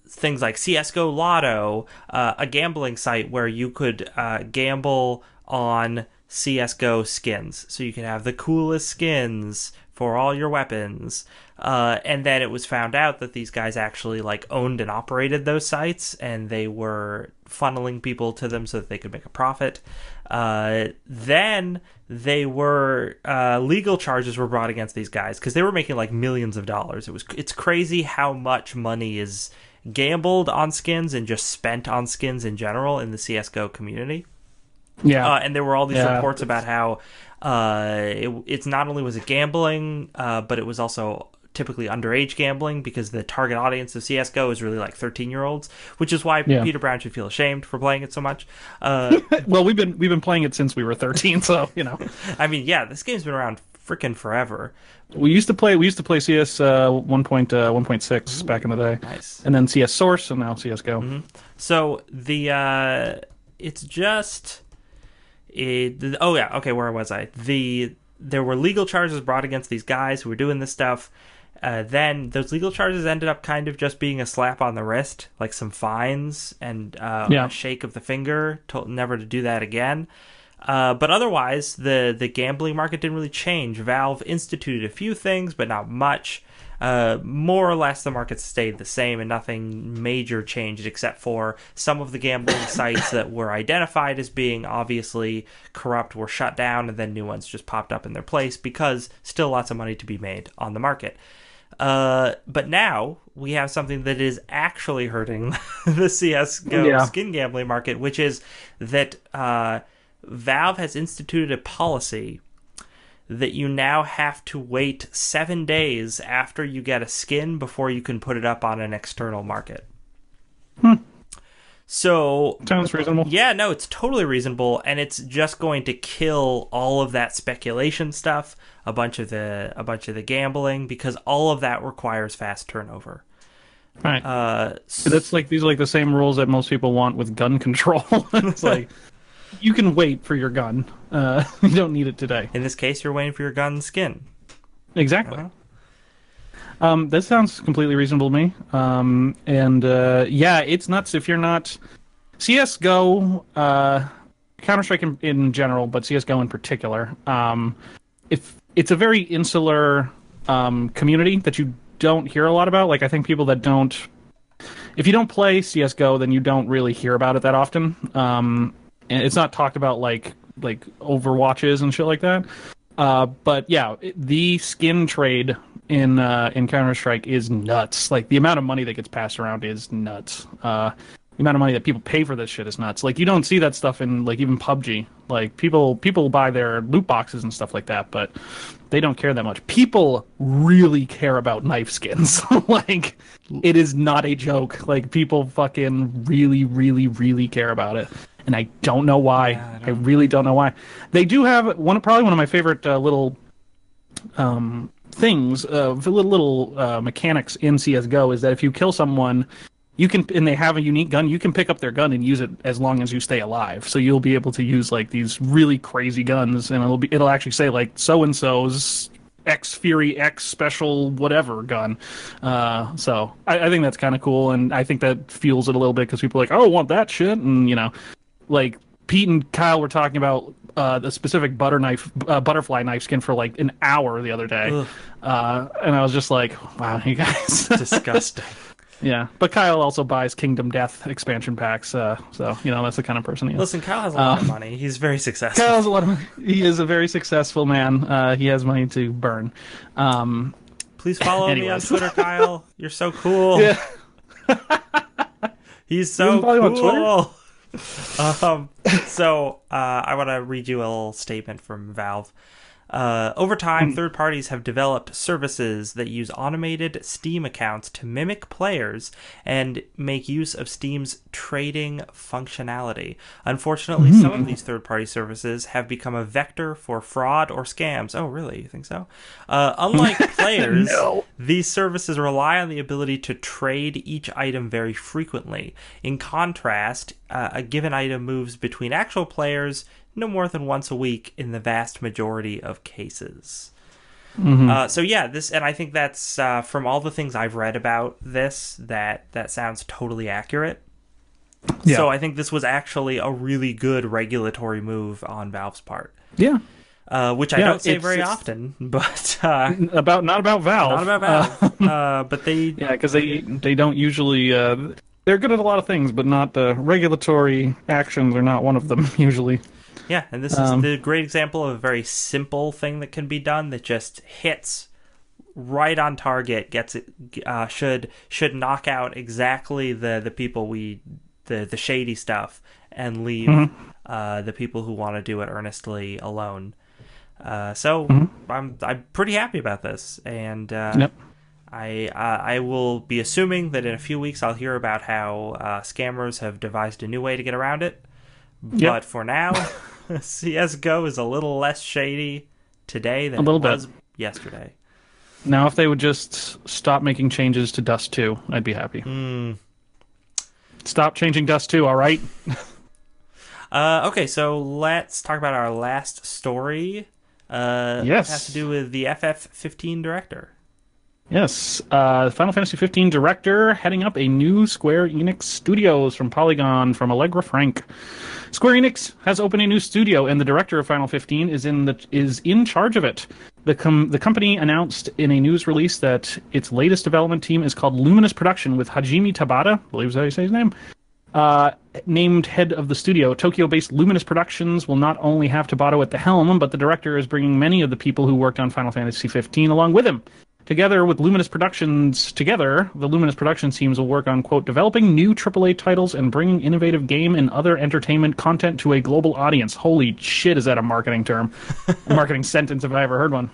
Speaker 1: things like CSGO Lotto, a gambling site where you could gamble on CSGO skins. So you can have the coolest skins for all your weapons. And then it was found out that these guys actually owned and operated those sites, and they were funneling people to them so that they could make a profit. Then they were legal charges were brought against these guys because they were making millions of dollars. It's crazy how much money is gambled on skins and just spent on skins in general in the CSGO community.
Speaker 2: Yeah,
Speaker 1: and there were all these reports about how it's not only was it gambling, but it was also typically underage gambling because the target audience of CSGO is really 13-year-olds, which is why Peter Brown should feel ashamed for playing it so much.
Speaker 2: Well, we've been playing it since we were 13, so
Speaker 1: I mean, yeah, this game's been around freaking forever.
Speaker 2: We used to play CS 1.6 back in the day.
Speaker 1: Nice.
Speaker 2: And then CS Source, and now CSGO.
Speaker 1: Mm-hmm. So it's just where was I? there were legal charges brought against these guys who were doing this stuff. Then those legal charges ended up kind of just being a slap on the wrist, like some fines and a shake of the finger, told never to do that again. But otherwise, the gambling market didn't really change. Valve instituted a few things, but not much. More or less, the market stayed the same, and nothing major changed except for some of the gambling sites that were identified as being obviously corrupt were shut down, and then new ones just popped up in their place because still lots of money to be made on the market. But now we have something that is actually hurting the CSGO skin gambling market, which is that Valve has instituted a policy that you now have to wait 7 days after you get a skin before you can put it up on an external market. So
Speaker 2: sounds reasonable.
Speaker 1: Yeah, no, it's totally reasonable, and it's just going to kill all of that speculation stuff, a bunch of the gambling, because all of that requires fast turnover.
Speaker 2: Right. So that's like these are like the same rules that most people want with gun control. It's like you can wait for your gun. You don't need it today.
Speaker 1: In this case, you're waiting for your gun skin.
Speaker 2: Exactly. That sounds completely reasonable to me. It's nuts if you're not CSGO, Counter-Strike in general, but CSGO in particular. If it's a very insular community that you don't hear a lot about. Like, I think people that don't, if you don't play CSGO, then you don't really hear about it that often. And it's not talked about like Overwatches and shit like that. But yeah, the skin trade in Counter-Strike is nuts. Like, the amount of money that gets passed around is nuts. The amount of money that people pay for this shit is nuts. Like, you don't see that stuff in, like, even PUBG. Like, people buy their loot boxes and stuff like that, but they don't care that much. People really care about knife skins. Like, it is not a joke. Like, people fucking really, really, really care about it. And I don't know why. Yeah, I really don't know why. They do have probably one of my favorite little things, little mechanics in CSGO is that if you kill someone, you can, and they have a unique gun, you can pick up their gun and use it as long as you stay alive. So you'll be able to use like these really crazy guns, and it'll actually say like so and so's X Fury X special whatever gun. So I think that's kind of cool, and I think that fuels it a little bit because people are like, oh, I want that shit, and you know, like Pete and Kyle were talking about the specific butterfly knife skin for like an hour the other day, and I was just like, wow, you guys,
Speaker 1: disgusting.
Speaker 2: Yeah, but Kyle also buys Kingdom Death expansion packs, so you know that's the kind of person he is.
Speaker 1: Listen, Kyle has a lot of money. He's very successful.
Speaker 2: Kyle has a lot of money. He is a very successful man. He has money to burn.
Speaker 1: Please follow me on Twitter, Kyle. You're so cool.
Speaker 2: Yeah.
Speaker 1: He's so cool. So I want to read you a little statement from Valve. Over time, third parties have developed services that use automated Steam accounts to mimic players and make use of Steam's trading functionality. Unfortunately, some of these third-party services have become a vector for fraud or scams. Oh, really? You think so? Unlike players, these services rely on the ability to trade each item very frequently. In contrast, a given item moves between actual players no more than once a week in the vast majority of cases. So yeah, and I think that's from all the things I've read about this, that sounds totally accurate. Yeah. So I think this was actually a really good regulatory move on Valve's part.
Speaker 2: Yeah.
Speaker 1: Which I don't say very often, but
Speaker 2: not about Valve.
Speaker 1: Not about Valve. But they
Speaker 2: because they don't usually. They're good at a lot of things, but not the regulatory actions are not one of them usually.
Speaker 1: Yeah, and this is the great example of a very simple thing that can be done that just hits right on target, gets it should knock out exactly the people the shady stuff, and leave the people who want to do it earnestly alone. So I'm pretty happy about this, and I will be assuming that in a few weeks I'll hear about how scammers have devised a new way to get around it. But for now, CSGO is a little less shady today than it was yesterday.
Speaker 2: Now, if they would just stop making changes to Dust 2, I'd be happy. Stop changing Dust 2, all right?
Speaker 1: Okay, so let's talk about our last story.
Speaker 2: Yes.
Speaker 1: has to do with the FF15 director.
Speaker 2: Yes, Final Fantasy 15 director heading up a new Square Enix Studios from Polygon from Allegra Frank. Square Enix has opened a new studio, and the director of Final 15 is in charge of it. The company announced in a news release that its latest development team is called Luminous Production, with Hajime Tabata, I believe is how you say his name, named head of the studio. Tokyo-based Luminous Productions will not only have Tabata at the helm, but the director is bringing many of the people who worked on Final Fantasy 15 along with him. Together with Luminous Productions, the Luminous Productions teams will work on, quote, developing new AAA titles and bringing innovative game and other entertainment content to a global audience. Holy shit, is that a marketing term? A marketing sentence if I ever heard one.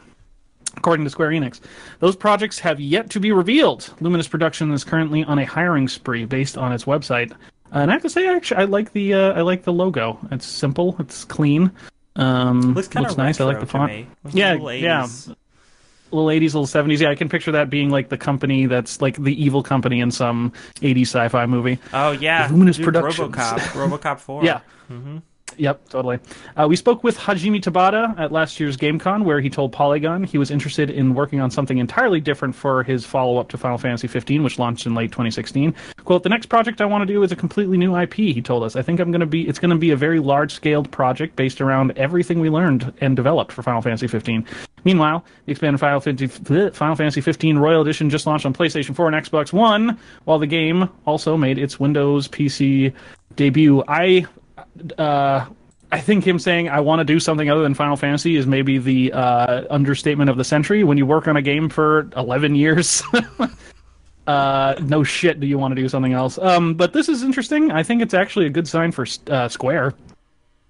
Speaker 2: According to Square Enix, those projects have yet to be revealed. Luminous Productions is currently on a hiring spree based on its website. And I have to say, actually, I like the logo. It's simple, it's clean.
Speaker 1: Looks
Speaker 2: nice. I like the font. Yeah. Little 80s, little 70s. Yeah, I can picture that being like the company that's like the evil company in some 80s sci-fi movie.
Speaker 1: Oh, yeah.
Speaker 2: Luminous Productions.
Speaker 1: RoboCop 4.
Speaker 2: Yeah.
Speaker 1: Mm-hmm.
Speaker 2: Yep, totally. We spoke with Hajime Tabata at last year's GameCon, where he told Polygon he was interested in working on something entirely different for his follow-up to Final Fantasy 15, which launched in late 2016. Quote, the next project I want to do is a completely new IP, he told us. I think it's going to be a very large-scaled project based around everything we learned and developed for Final Fantasy 15. Meanwhile, the expanded Final Fantasy 15 Royal Edition just launched on PlayStation 4 and Xbox One, while the game also made its Windows PC debut. I think him saying I want to do something other than Final Fantasy is maybe the understatement of the century. When you work on a game for 11 years, no shit do you want to do something else. But this is interesting. I think it's actually a good sign for Square.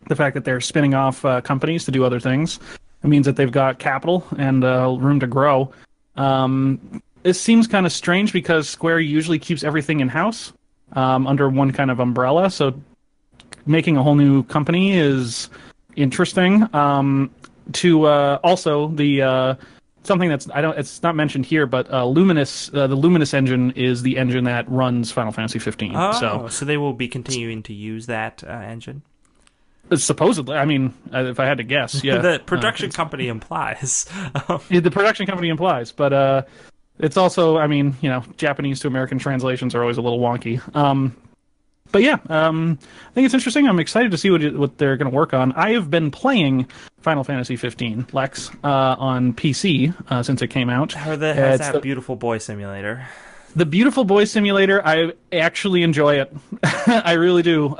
Speaker 2: The fact that they're spinning off companies to do other things. It means that they've got capital and room to grow. It seems kind of strange because Square usually keeps everything in-house under one kind of umbrella, so making a whole new company is interesting. Also the something that's it's not mentioned here, but Luminous, the Luminous engine is the engine that runs Final Fantasy 15.
Speaker 1: Oh, so they will be continuing to use that engine.
Speaker 2: Supposedly, I mean, if I had to guess, yeah.
Speaker 1: The production company implies.
Speaker 2: The production company implies, but it's also, I mean, Japanese to American translations are always a little wonky. But yeah, I think it's interesting. I'm excited to see what they're going to work on. I have been playing Final Fantasy 15, Lex, on PC since it came out.
Speaker 1: How's that beautiful boy simulator?
Speaker 2: The beautiful boy simulator, I actually enjoy it. I really do.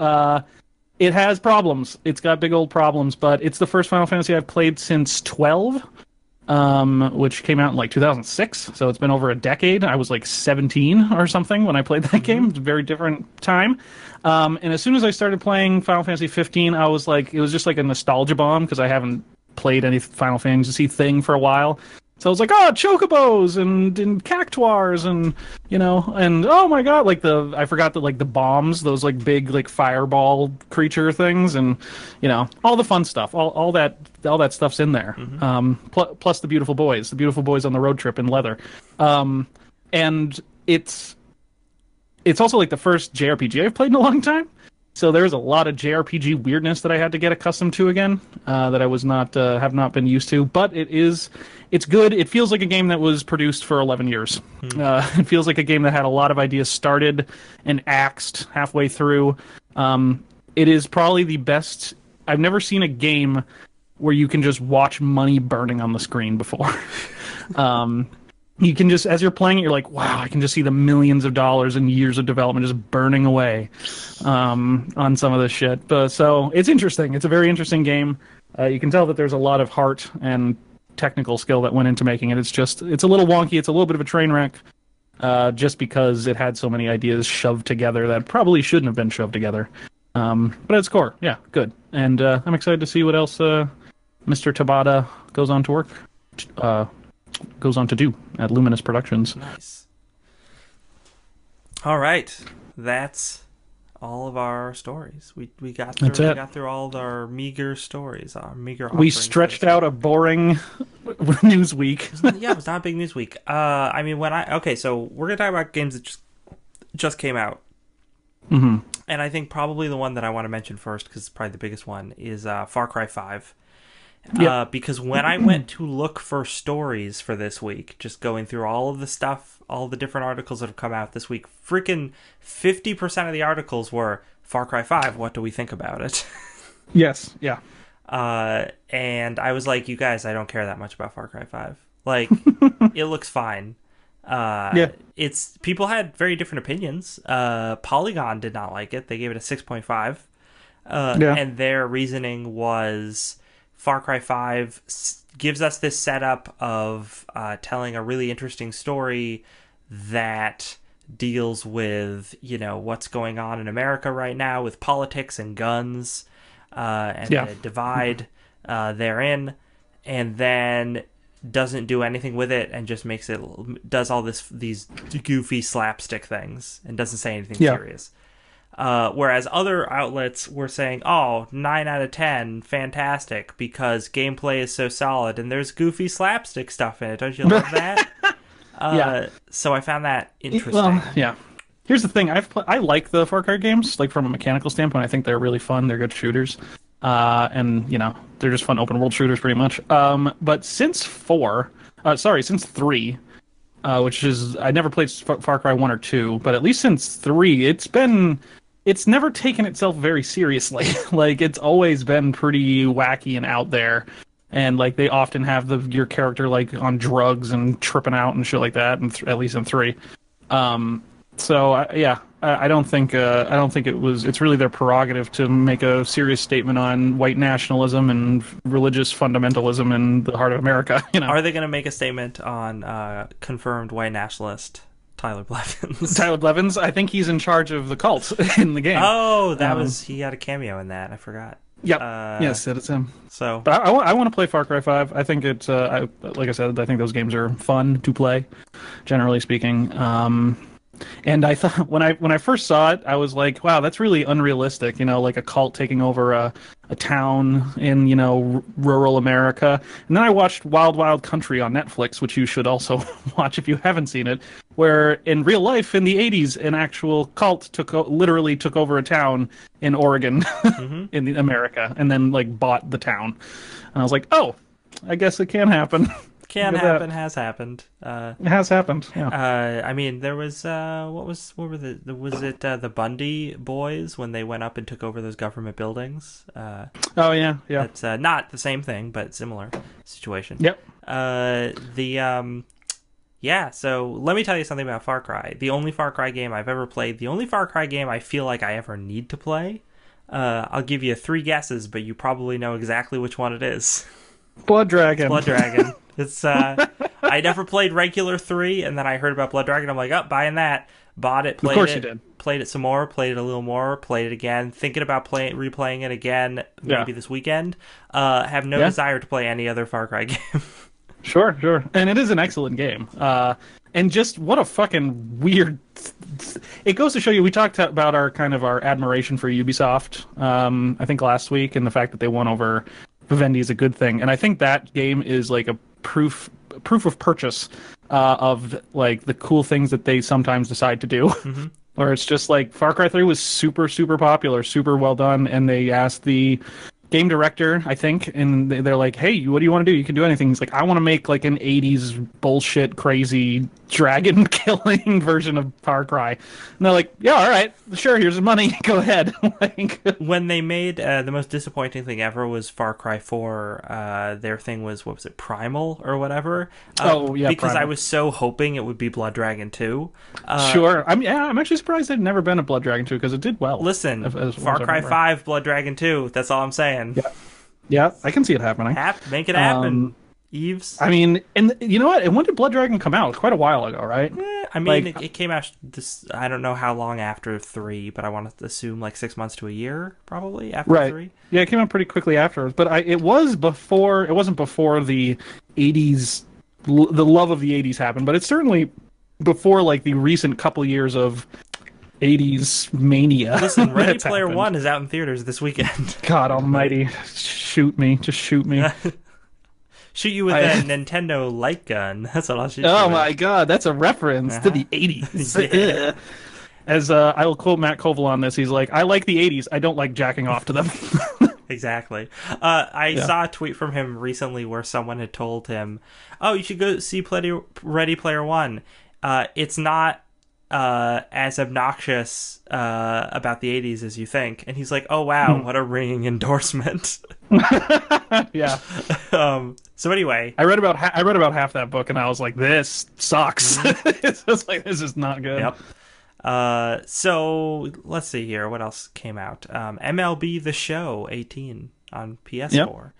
Speaker 2: It has problems. It's got big old problems, but it's the first Final Fantasy I've played since 12. Which came out in like 2006, so it's been over a decade. I was like 17 or something when I played that game. It's a very different time. And as soon as I started playing Final Fantasy 15, I was like, it was just like a nostalgia bomb because I haven't played any Final Fantasy thing for a while. So I was like, oh, chocobos and cactuars and and oh my god, I forgot that the bombs, those like big like fireball creature things, and all the fun stuff, all that stuff's in there. Mm-hmm. Plus the beautiful boys on the road trip in leather, and it's also like the first JRPG I've played in a long time. So there's a lot of JRPG weirdness that I had to get accustomed to again, that I was have not been used to. But it's good. It feels like a game that was produced for 11 years. It feels like a game that had a lot of ideas started and axed halfway through. It is probably the best. I've never seen a game where you can just watch money burning on the screen before. You can just, as you're playing it, you're like, wow, I can just see the millions of dollars and years of development just burning away on some of this shit. So it's interesting. It's a very interesting game. You can tell that there's a lot of heart and technical skill that went into making it. It's a little wonky. It's a little bit of a train wreck just because it had so many ideas shoved together that probably shouldn't have been shoved together. But at its core, yeah, good. And I'm excited to see what else Mr. Tabata goes on to do at Luminous Productions.
Speaker 1: Nice. All right, that's all of our stories. We got through all of our meager stories. We stretched out a boring news week. Yeah, it was not a big news week. I mean, so we're gonna talk about games that just came out.
Speaker 2: Mm-hmm.
Speaker 1: And I think probably the one that I want to mention first, because it's probably the biggest one, is Far Cry 5. Because when I went to look for stories for this week, just going through all of the stuff, all the different articles that have come out this week, freaking 50% of the articles were Far Cry 5, what do we think about it?
Speaker 2: Yes, yeah.
Speaker 1: And I was like, you guys, I don't care that much about Far Cry 5. Like, it looks fine. It's people had very different opinions. Polygon did not like it. They gave it a 6.5. And their reasoning was Far Cry 5 gives us this setup of telling a really interesting story that deals with, what's going on in America right now with politics and guns and the divide therein, and then doesn't do anything with it and just does all these goofy slapstick things and doesn't say anything serious. Whereas other outlets were saying, 9 out of 10, fantastic, because gameplay is so solid and there's goofy slapstick stuff in it. Don't you love that? So I found that interesting.
Speaker 2: Well, yeah. Here's the thing. I like the Far Cry games, like from a mechanical standpoint. I think they're really fun. They're good shooters. And, they're just fun open world shooters pretty much. But since 3, which is, I never played Far Cry 1 or 2, but at least since 3, it's never taken itself very seriously. Like, it's always been pretty wacky and out there. And, like, they often have your character, like, on drugs and tripping out and shit like that, and at least in 3. I don't think it's really their prerogative to make a serious statement on white nationalism and religious fundamentalism in the heart of America.
Speaker 1: Are they going to make a statement on confirmed white nationalist Tyler Blevins?
Speaker 2: Tyler Blevins, I think he's in charge of the cult in the game.
Speaker 1: Oh, he had a cameo in that. I forgot.
Speaker 2: Yep. Yes, it's him.
Speaker 1: So,
Speaker 2: but I want to play Far Cry 5. I think it's like I said, I think those games are fun to play, generally speaking. And I thought when I first saw it, I was like, wow, that's really unrealistic. Like a cult taking over a town in rural America. And then I watched Wild Wild Country on Netflix, which you should also watch if you haven't seen it, where in real life in the 80s, an actual cult literally took over a town in Oregon, in America, and then like bought the town. And I was like, oh, I guess it can happen.
Speaker 1: Has happened.
Speaker 2: It has happened. Yeah.
Speaker 1: I mean, there was was it the Bundy boys when they went up and took over those government buildings?
Speaker 2: Oh yeah.
Speaker 1: It's not the same thing, but similar situation.
Speaker 2: Yep.
Speaker 1: So let me tell you something about Far Cry. The only Far Cry game I've ever played, the only Far Cry game I feel like I ever need to play. I'll give you 3 guesses, but you probably know exactly which one it is.
Speaker 2: Blood Dragon.
Speaker 1: Blood Dragon. It's I never played regular 3, and then I heard about Blood Dragon. I'm like, buying that. Bought it, played it. Of course you did. Played it some more, played it a little more, played it again. Thinking about replaying it again, maybe this weekend. Have no desire to play any other Far Cry game.
Speaker 2: Sure. And it is an excellent game. And just what a fucking weird... It goes to show you, we talked about our admiration for Ubisoft, I think last week, and the fact that they won over Vivendi is a good thing. And I think that game is like a proof of purchase of like the cool things that they sometimes decide to do. Mm-hmm. Where it's just like Far Cry 3 was super, super popular, super well done, and they asked the game director, I think, and they're like, hey, what do you want to do? You can do anything. He's like, I want to make like an 80s bullshit crazy dragon killing version of Far Cry. And they're like, yeah, all right, sure, here's the money, go ahead.
Speaker 1: When they made the most disappointing thing ever was Far Cry 4, their thing was, what was it, Primal or whatever? Because Primal. I was so hoping it would be Blood Dragon 2.
Speaker 2: Sure. I'm actually surprised there'd never been a Blood Dragon 2 because it did well.
Speaker 1: Listen, Far Cry 5, Blood Dragon 2, that's all I'm saying.
Speaker 2: Yeah, I can see it happening.
Speaker 1: Make it happen, Eves.
Speaker 2: I mean, and you know what? And when did Blood Dragon come out? Quite a while ago, right?
Speaker 1: I mean, it came out I don't know how long after 3, but I want to assume like 6 months to a year, probably after 3.
Speaker 2: Yeah, it came out pretty quickly afterwards. But it wasn't before the 80s, the love of the 80s happened. But it's certainly before like the recent couple years of 80s mania.
Speaker 1: Listen, Ready Player One is out in theaters this weekend.
Speaker 2: God almighty. Shoot me. Just shoot me.
Speaker 1: Shoot you with a Nintendo light gun. That's what I'll shoot you with.
Speaker 2: Oh my god, that's a reference to the 80s. Yeah. As I will quote Matt Koval on this, he's like, I like the 80s, I don't like jacking off to them.
Speaker 1: exactly. I saw a tweet from him recently where someone had told him, "Oh, you should go see Ready Player One. It's not as obnoxious about the '80s as you think." And he's like, "Oh wow, what a ringing endorsement."
Speaker 2: Yeah.
Speaker 1: So anyway,
Speaker 2: I read about half that book, and I was like, "This sucks." It's just like, this is not good.
Speaker 1: Yep. So let's see here. What else came out? MLB The Show 18 on PS4.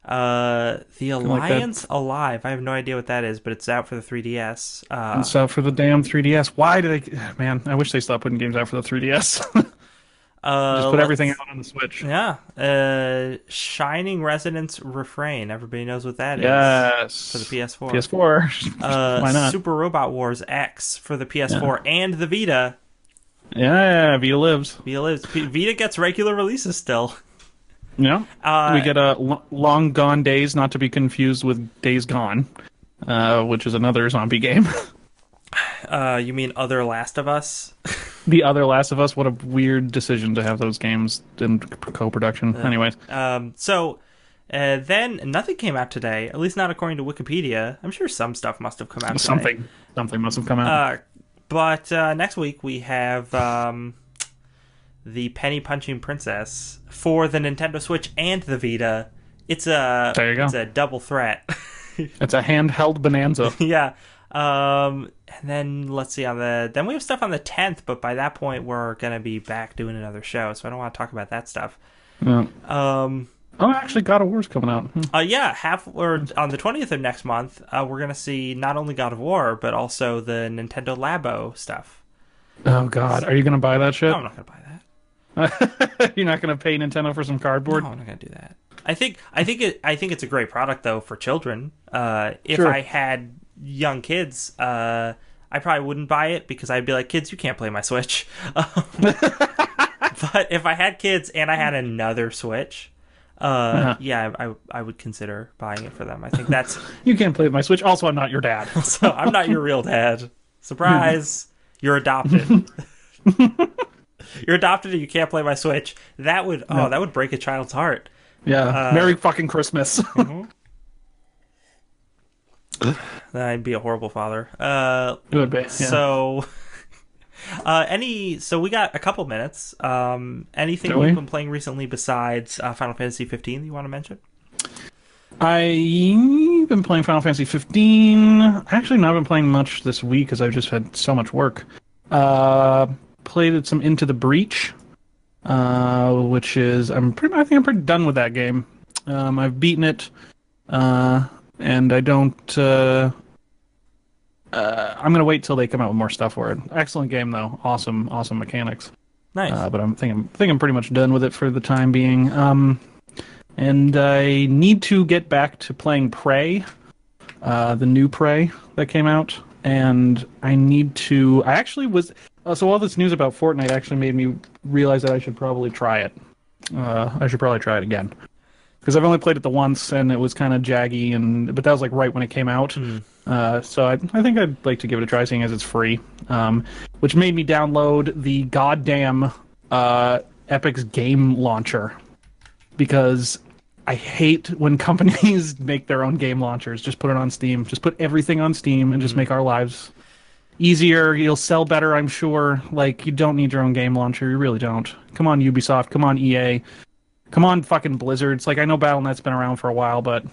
Speaker 1: Yep. The Alliance Alive. I have no idea what that is, but it's out for the 3DS.
Speaker 2: It's out for the damn 3DS. Why did they? Man, I wish they stopped putting games out for the 3DS. Just put everything out on the Switch.
Speaker 1: Yeah. Shining Resonance Refrain. Everybody knows what that is.
Speaker 2: Yes.
Speaker 1: For the PS4.
Speaker 2: PS4. Why not?
Speaker 1: Super Robot Wars X for the PS4 and the Vita.
Speaker 2: Yeah, Vita lives.
Speaker 1: Vita gets regular releases still.
Speaker 2: Yeah. We get Long Gone Days, not to be confused with Days Gone, which is another zombie game.
Speaker 1: You mean Other Last of Us?
Speaker 2: The Other Last of Us. What a weird decision to have those games in co-production. Anyways.
Speaker 1: So then nothing came out today, at least not according to Wikipedia. I'm sure some stuff must have come out today.
Speaker 2: Something must have come out.
Speaker 1: But next week we have the Penny Punching Princess for the Nintendo Switch and the Vita. It's a double threat.
Speaker 2: It's a handheld bonanza.
Speaker 1: Yeah. And then let's see then we have stuff on the 10th, but by that point we're gonna be back doing another show, so I don't want to talk about that stuff.
Speaker 2: Yeah. Actually, God of War's coming out.
Speaker 1: On the 20th of next month, we're gonna see not only God of War but also the Nintendo Labo stuff.
Speaker 2: Oh God, are you gonna buy that shit?
Speaker 1: No, I'm not gonna buy that.
Speaker 2: You're not gonna pay Nintendo for some cardboard?
Speaker 1: No, I'm not gonna do that. I think it's a great product though for children. If
Speaker 2: Sure.
Speaker 1: I had young kids, I probably wouldn't buy it because I'd be like, kids, you can't play my Switch. But if I had kids and I had another Switch, yeah, I would consider buying it for them. I think that's
Speaker 2: you can't play with my Switch. Also, I'm not your dad.
Speaker 1: So I'm not your real dad. Surprise! You're adopted. You're adopted and you can't play my Switch. That would break a child's heart.
Speaker 2: Yeah. Merry fucking Christmas.
Speaker 1: Mm-hmm. I'd be a horrible father.
Speaker 2: It would be. Yeah.
Speaker 1: So, so we got a couple minutes. Anything we've been playing recently besides Final Fantasy 15 that you want to mention?
Speaker 2: I've been playing Final Fantasy 15. Actually, not been playing much this week because I've just had so much work. Played some Into the Breach, which is I think I'm pretty done with that game. I've beaten it. And I don't. I'm gonna wait till they come out with more stuff for it. Excellent game though, awesome mechanics.
Speaker 1: Nice.
Speaker 2: But I'm pretty much done with it for the time being. And I need to get back to playing Prey, the new Prey that came out, and I need to. I actually was. So all this news about Fortnite actually made me realize that I should probably try it. I should probably try it again. Because I've only played it the once, and it was kind of jaggy, but that was like right when it came out. So I think I'd like to give it a try, seeing as it's free. Which made me download the goddamn Epic's game launcher, because I hate when companies make their own game launchers. Just put it on Steam. Just put everything on Steam and just make our lives easier. You'll sell better, I'm sure. Like, you don't need your own game launcher. You really don't. Come on, Ubisoft. Come on, EA. Come on, fucking Blizzards. Like, I know Battle.net's been around for a while, but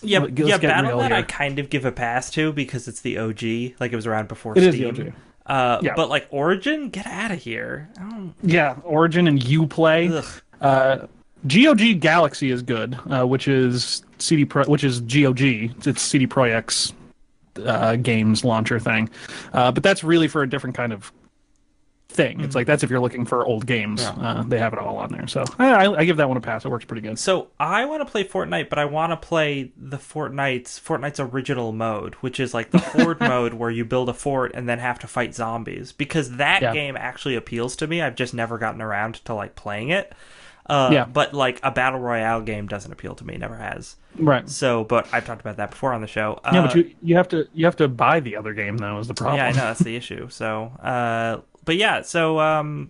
Speaker 1: yeah, Battle.net I kind of give a pass to because it's the OG. Like, it was around before
Speaker 2: Steam.
Speaker 1: It is the OG. But like Origin, get out of here.
Speaker 2: Yeah, Origin and Uplay. GOG Galaxy is good, which is GOG. It's CD Projekt's games launcher thing, but that's really for a different kind of thing. It's like that's if you're looking for old games. They have it all on there, so I give that one a pass. It works pretty good.
Speaker 1: So I want to play Fortnite, but I want to play the Fortnite's original mode, which is like the horde mode where you build a fort and then have to fight zombies, because that game actually appeals to me. I've just never gotten around to like playing it. But like a battle royale game doesn't appeal to me, never has.
Speaker 2: Right.
Speaker 1: So, but I've talked about that before on the show.
Speaker 2: But you have to buy the other game though, is the problem.
Speaker 1: Yeah, I know, that's the issue. So but yeah, so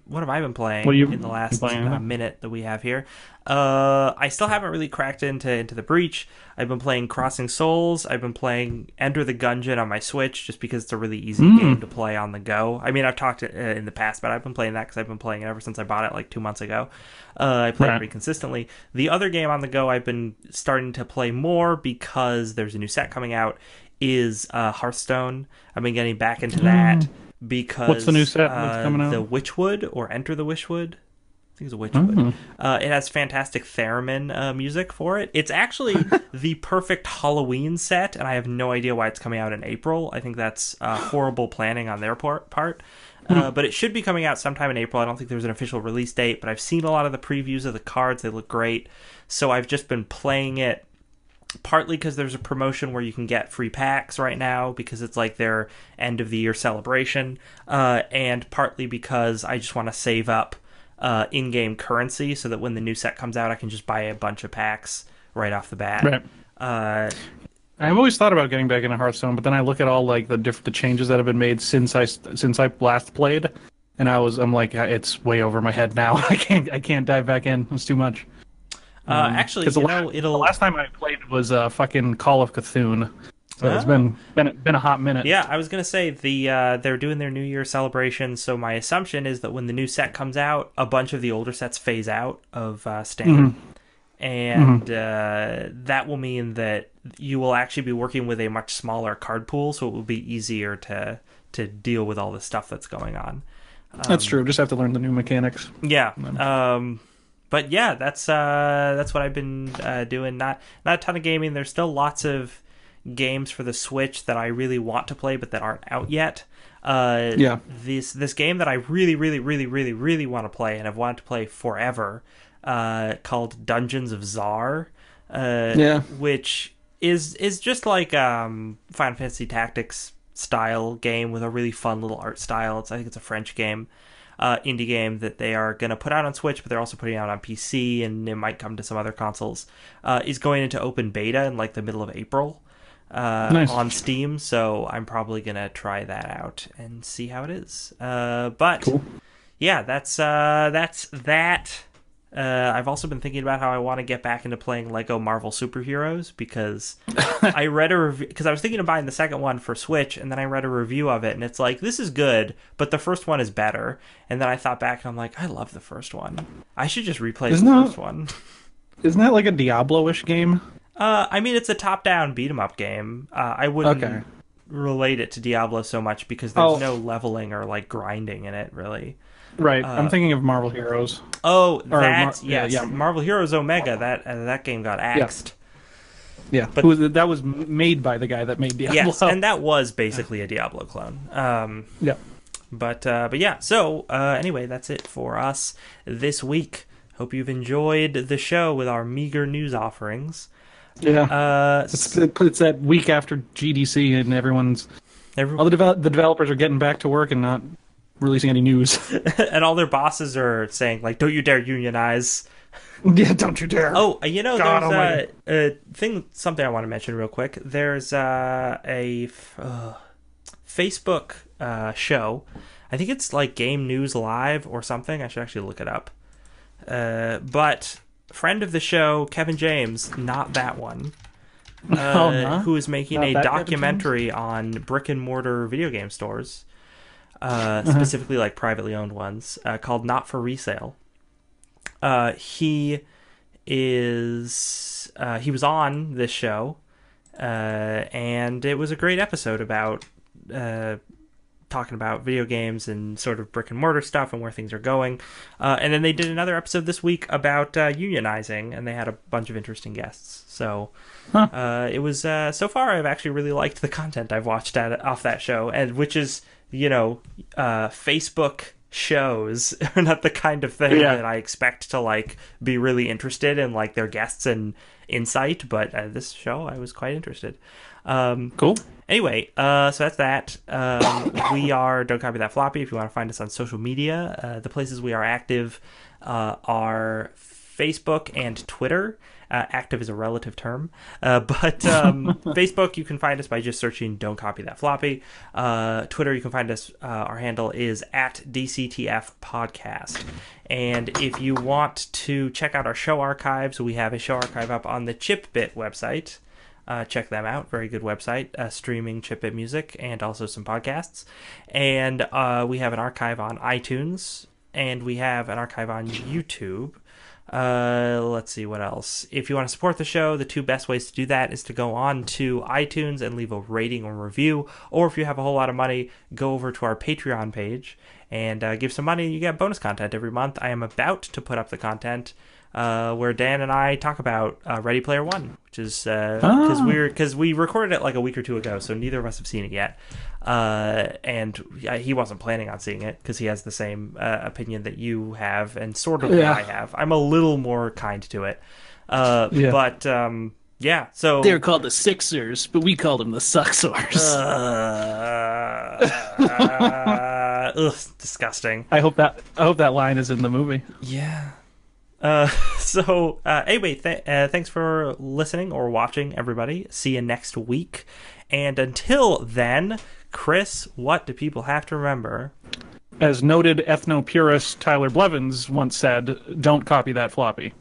Speaker 1: what have I been playing in the last minute that we have here? I still haven't really cracked into the Breach. I've been playing Crossing Souls. I've been playing Enter the Gungeon on my Switch just because it's a really easy game to play on the go. I mean, I've talked in the past, but I've been playing that because I've been playing it ever since I bought it like 2 months ago. I play it pretty consistently. The other game on the go I've been starting to play more because there's a new set coming out is Hearthstone. I've been getting back into that because
Speaker 2: what's the new set that's coming out?
Speaker 1: The Witchwood or Enter the Witchwood. I think it's a Witchwood. It has fantastic theremin music for it. It's actually the perfect Halloween set, and I have no idea why it's coming out in April. I think that's horrible planning on their part. But it should be coming out sometime in April. I don't think there's an official release date, but I've seen a lot of the previews of the cards. They look great. So I've just been playing it partly because there's a promotion where you can get free packs right now because it's like their end of the year celebration, and partly because I just want to save up in-game currency so that when the new set comes out I can just buy a bunch of packs right off the bat.
Speaker 2: Right. I've always thought about getting back into Hearthstone, but then I look at all like the changes that have been made since I last played, and I'm like, it's way over my head now. I can't dive back in. It's too much.
Speaker 1: Actually, the
Speaker 2: last time I played was fucking Call of Cthulhu. So it's been a hot minute.
Speaker 1: Yeah, I was gonna say they're doing their New Year celebration, so my assumption is that when the new set comes out, a bunch of the older sets phase out of standard, and that will mean that you will actually be working with a much smaller card pool, so it will be easier to deal with all the stuff that's going on.
Speaker 2: That's true. Just have to learn the new mechanics.
Speaker 1: Yeah. But yeah, that's what I've been doing. Not a ton of gaming. There's still lots of games for the Switch that I really want to play, but that aren't out yet. This game that I really, really, really, really, really want to play and have wanted to play forever, called Dungeons of Czar, which is just like Final Fantasy Tactics style game with a really fun little art style. I think it's a French game. Indie game that they are going to put out on Switch, but they're also putting it out on PC, and it might come to some other consoles, is going into open beta in like the middle of April on Steam, so I'm probably going to try that out and see how it is. But cool. Yeah, that's that. I've also been thinking about how I want to get back into playing Lego Marvel Superheroes because I read a review, because I was thinking of buying the second one for Switch, and then I read a review of it, and it's like, this is good, but the first one is better. And then I thought back, and I'm like, I love the first one. I should just replay the first one.
Speaker 2: Isn't that like a Diablo-ish game?
Speaker 1: I mean, it's a top-down beat-em-up game. I wouldn't relate it to Diablo so much because there's no leveling or like grinding in it, really.
Speaker 2: Right, I'm thinking of Marvel Heroes.
Speaker 1: Oh, yes. Yeah. Marvel Heroes Omega, that game got axed.
Speaker 2: Yeah, but that was made by the guy that made Diablo.
Speaker 1: Yes, and that was basically a Diablo clone. But yeah, so anyway, that's it for us this week. Hope you've enjoyed the show with our meager news offerings.
Speaker 2: Yeah, it's that week after GDC, and all the developers are getting back to work and not releasing any news.
Speaker 1: And all their bosses are saying, like, don't you dare unionize.
Speaker 2: Yeah, don't you dare.
Speaker 1: Oh, there's something I want to mention real quick. There's a Facebook show. I think it's like Game News Live or something. I should actually look it up. But friend of the show, Kevin James, not that one, who is making a documentary on brick and mortar video game stores. Specifically like privately owned ones, called Not for Resale. He was on this show, and it was a great episode about talking about video games and sort of brick and mortar stuff and where things are going. And then they did another episode this week about unionizing, and they had a bunch of interesting guests. So it was so far I've actually really liked the content I've watched off that show, and which is, Facebook shows are not the kind of thing that I expect to like be really interested in, like their guests and insight, but this show I was quite interested.
Speaker 2: Cool.
Speaker 1: Anyway, so that's that. We are Don't Copy That Floppy. If you want to find us on social media, the places we are active are Facebook and Twitter. Active is a relative term. But Facebook, you can find us by just searching Don't Copy That Floppy. Twitter, you can find us, our handle is at DCTF Podcast. And if you want to check out our show archives, we have a show archive up on the ChipBit website. Check them out. Very good website, streaming chipbit music and also some podcasts. And we have an archive on iTunes, and we have an archive on YouTube. Let's see what else. If you want to support the show, the two best ways to do that is to go on to iTunes and leave a rating or review, or if you have a whole lot of money, go over to our Patreon page and give some money. You get bonus content every month. I am about to put up the content where Dan and I talk about Ready Player One, which is because we recorded it like a week or two ago, so neither of us have seen it yet, and he wasn't planning on seeing it because he has the same opinion that you have and sort of I have. I'm a little more kind to it, but yeah. So
Speaker 3: they're called the Sixers, but we called them the Suxors.
Speaker 1: Disgusting.
Speaker 2: I hope that line is in the movie.
Speaker 1: Yeah. Anyway, thanks for listening or watching, everybody. See you next week. And until then, Chris, what do people have to remember?
Speaker 2: As noted ethno-purist Tyler Blevins once said, don't copy that floppy.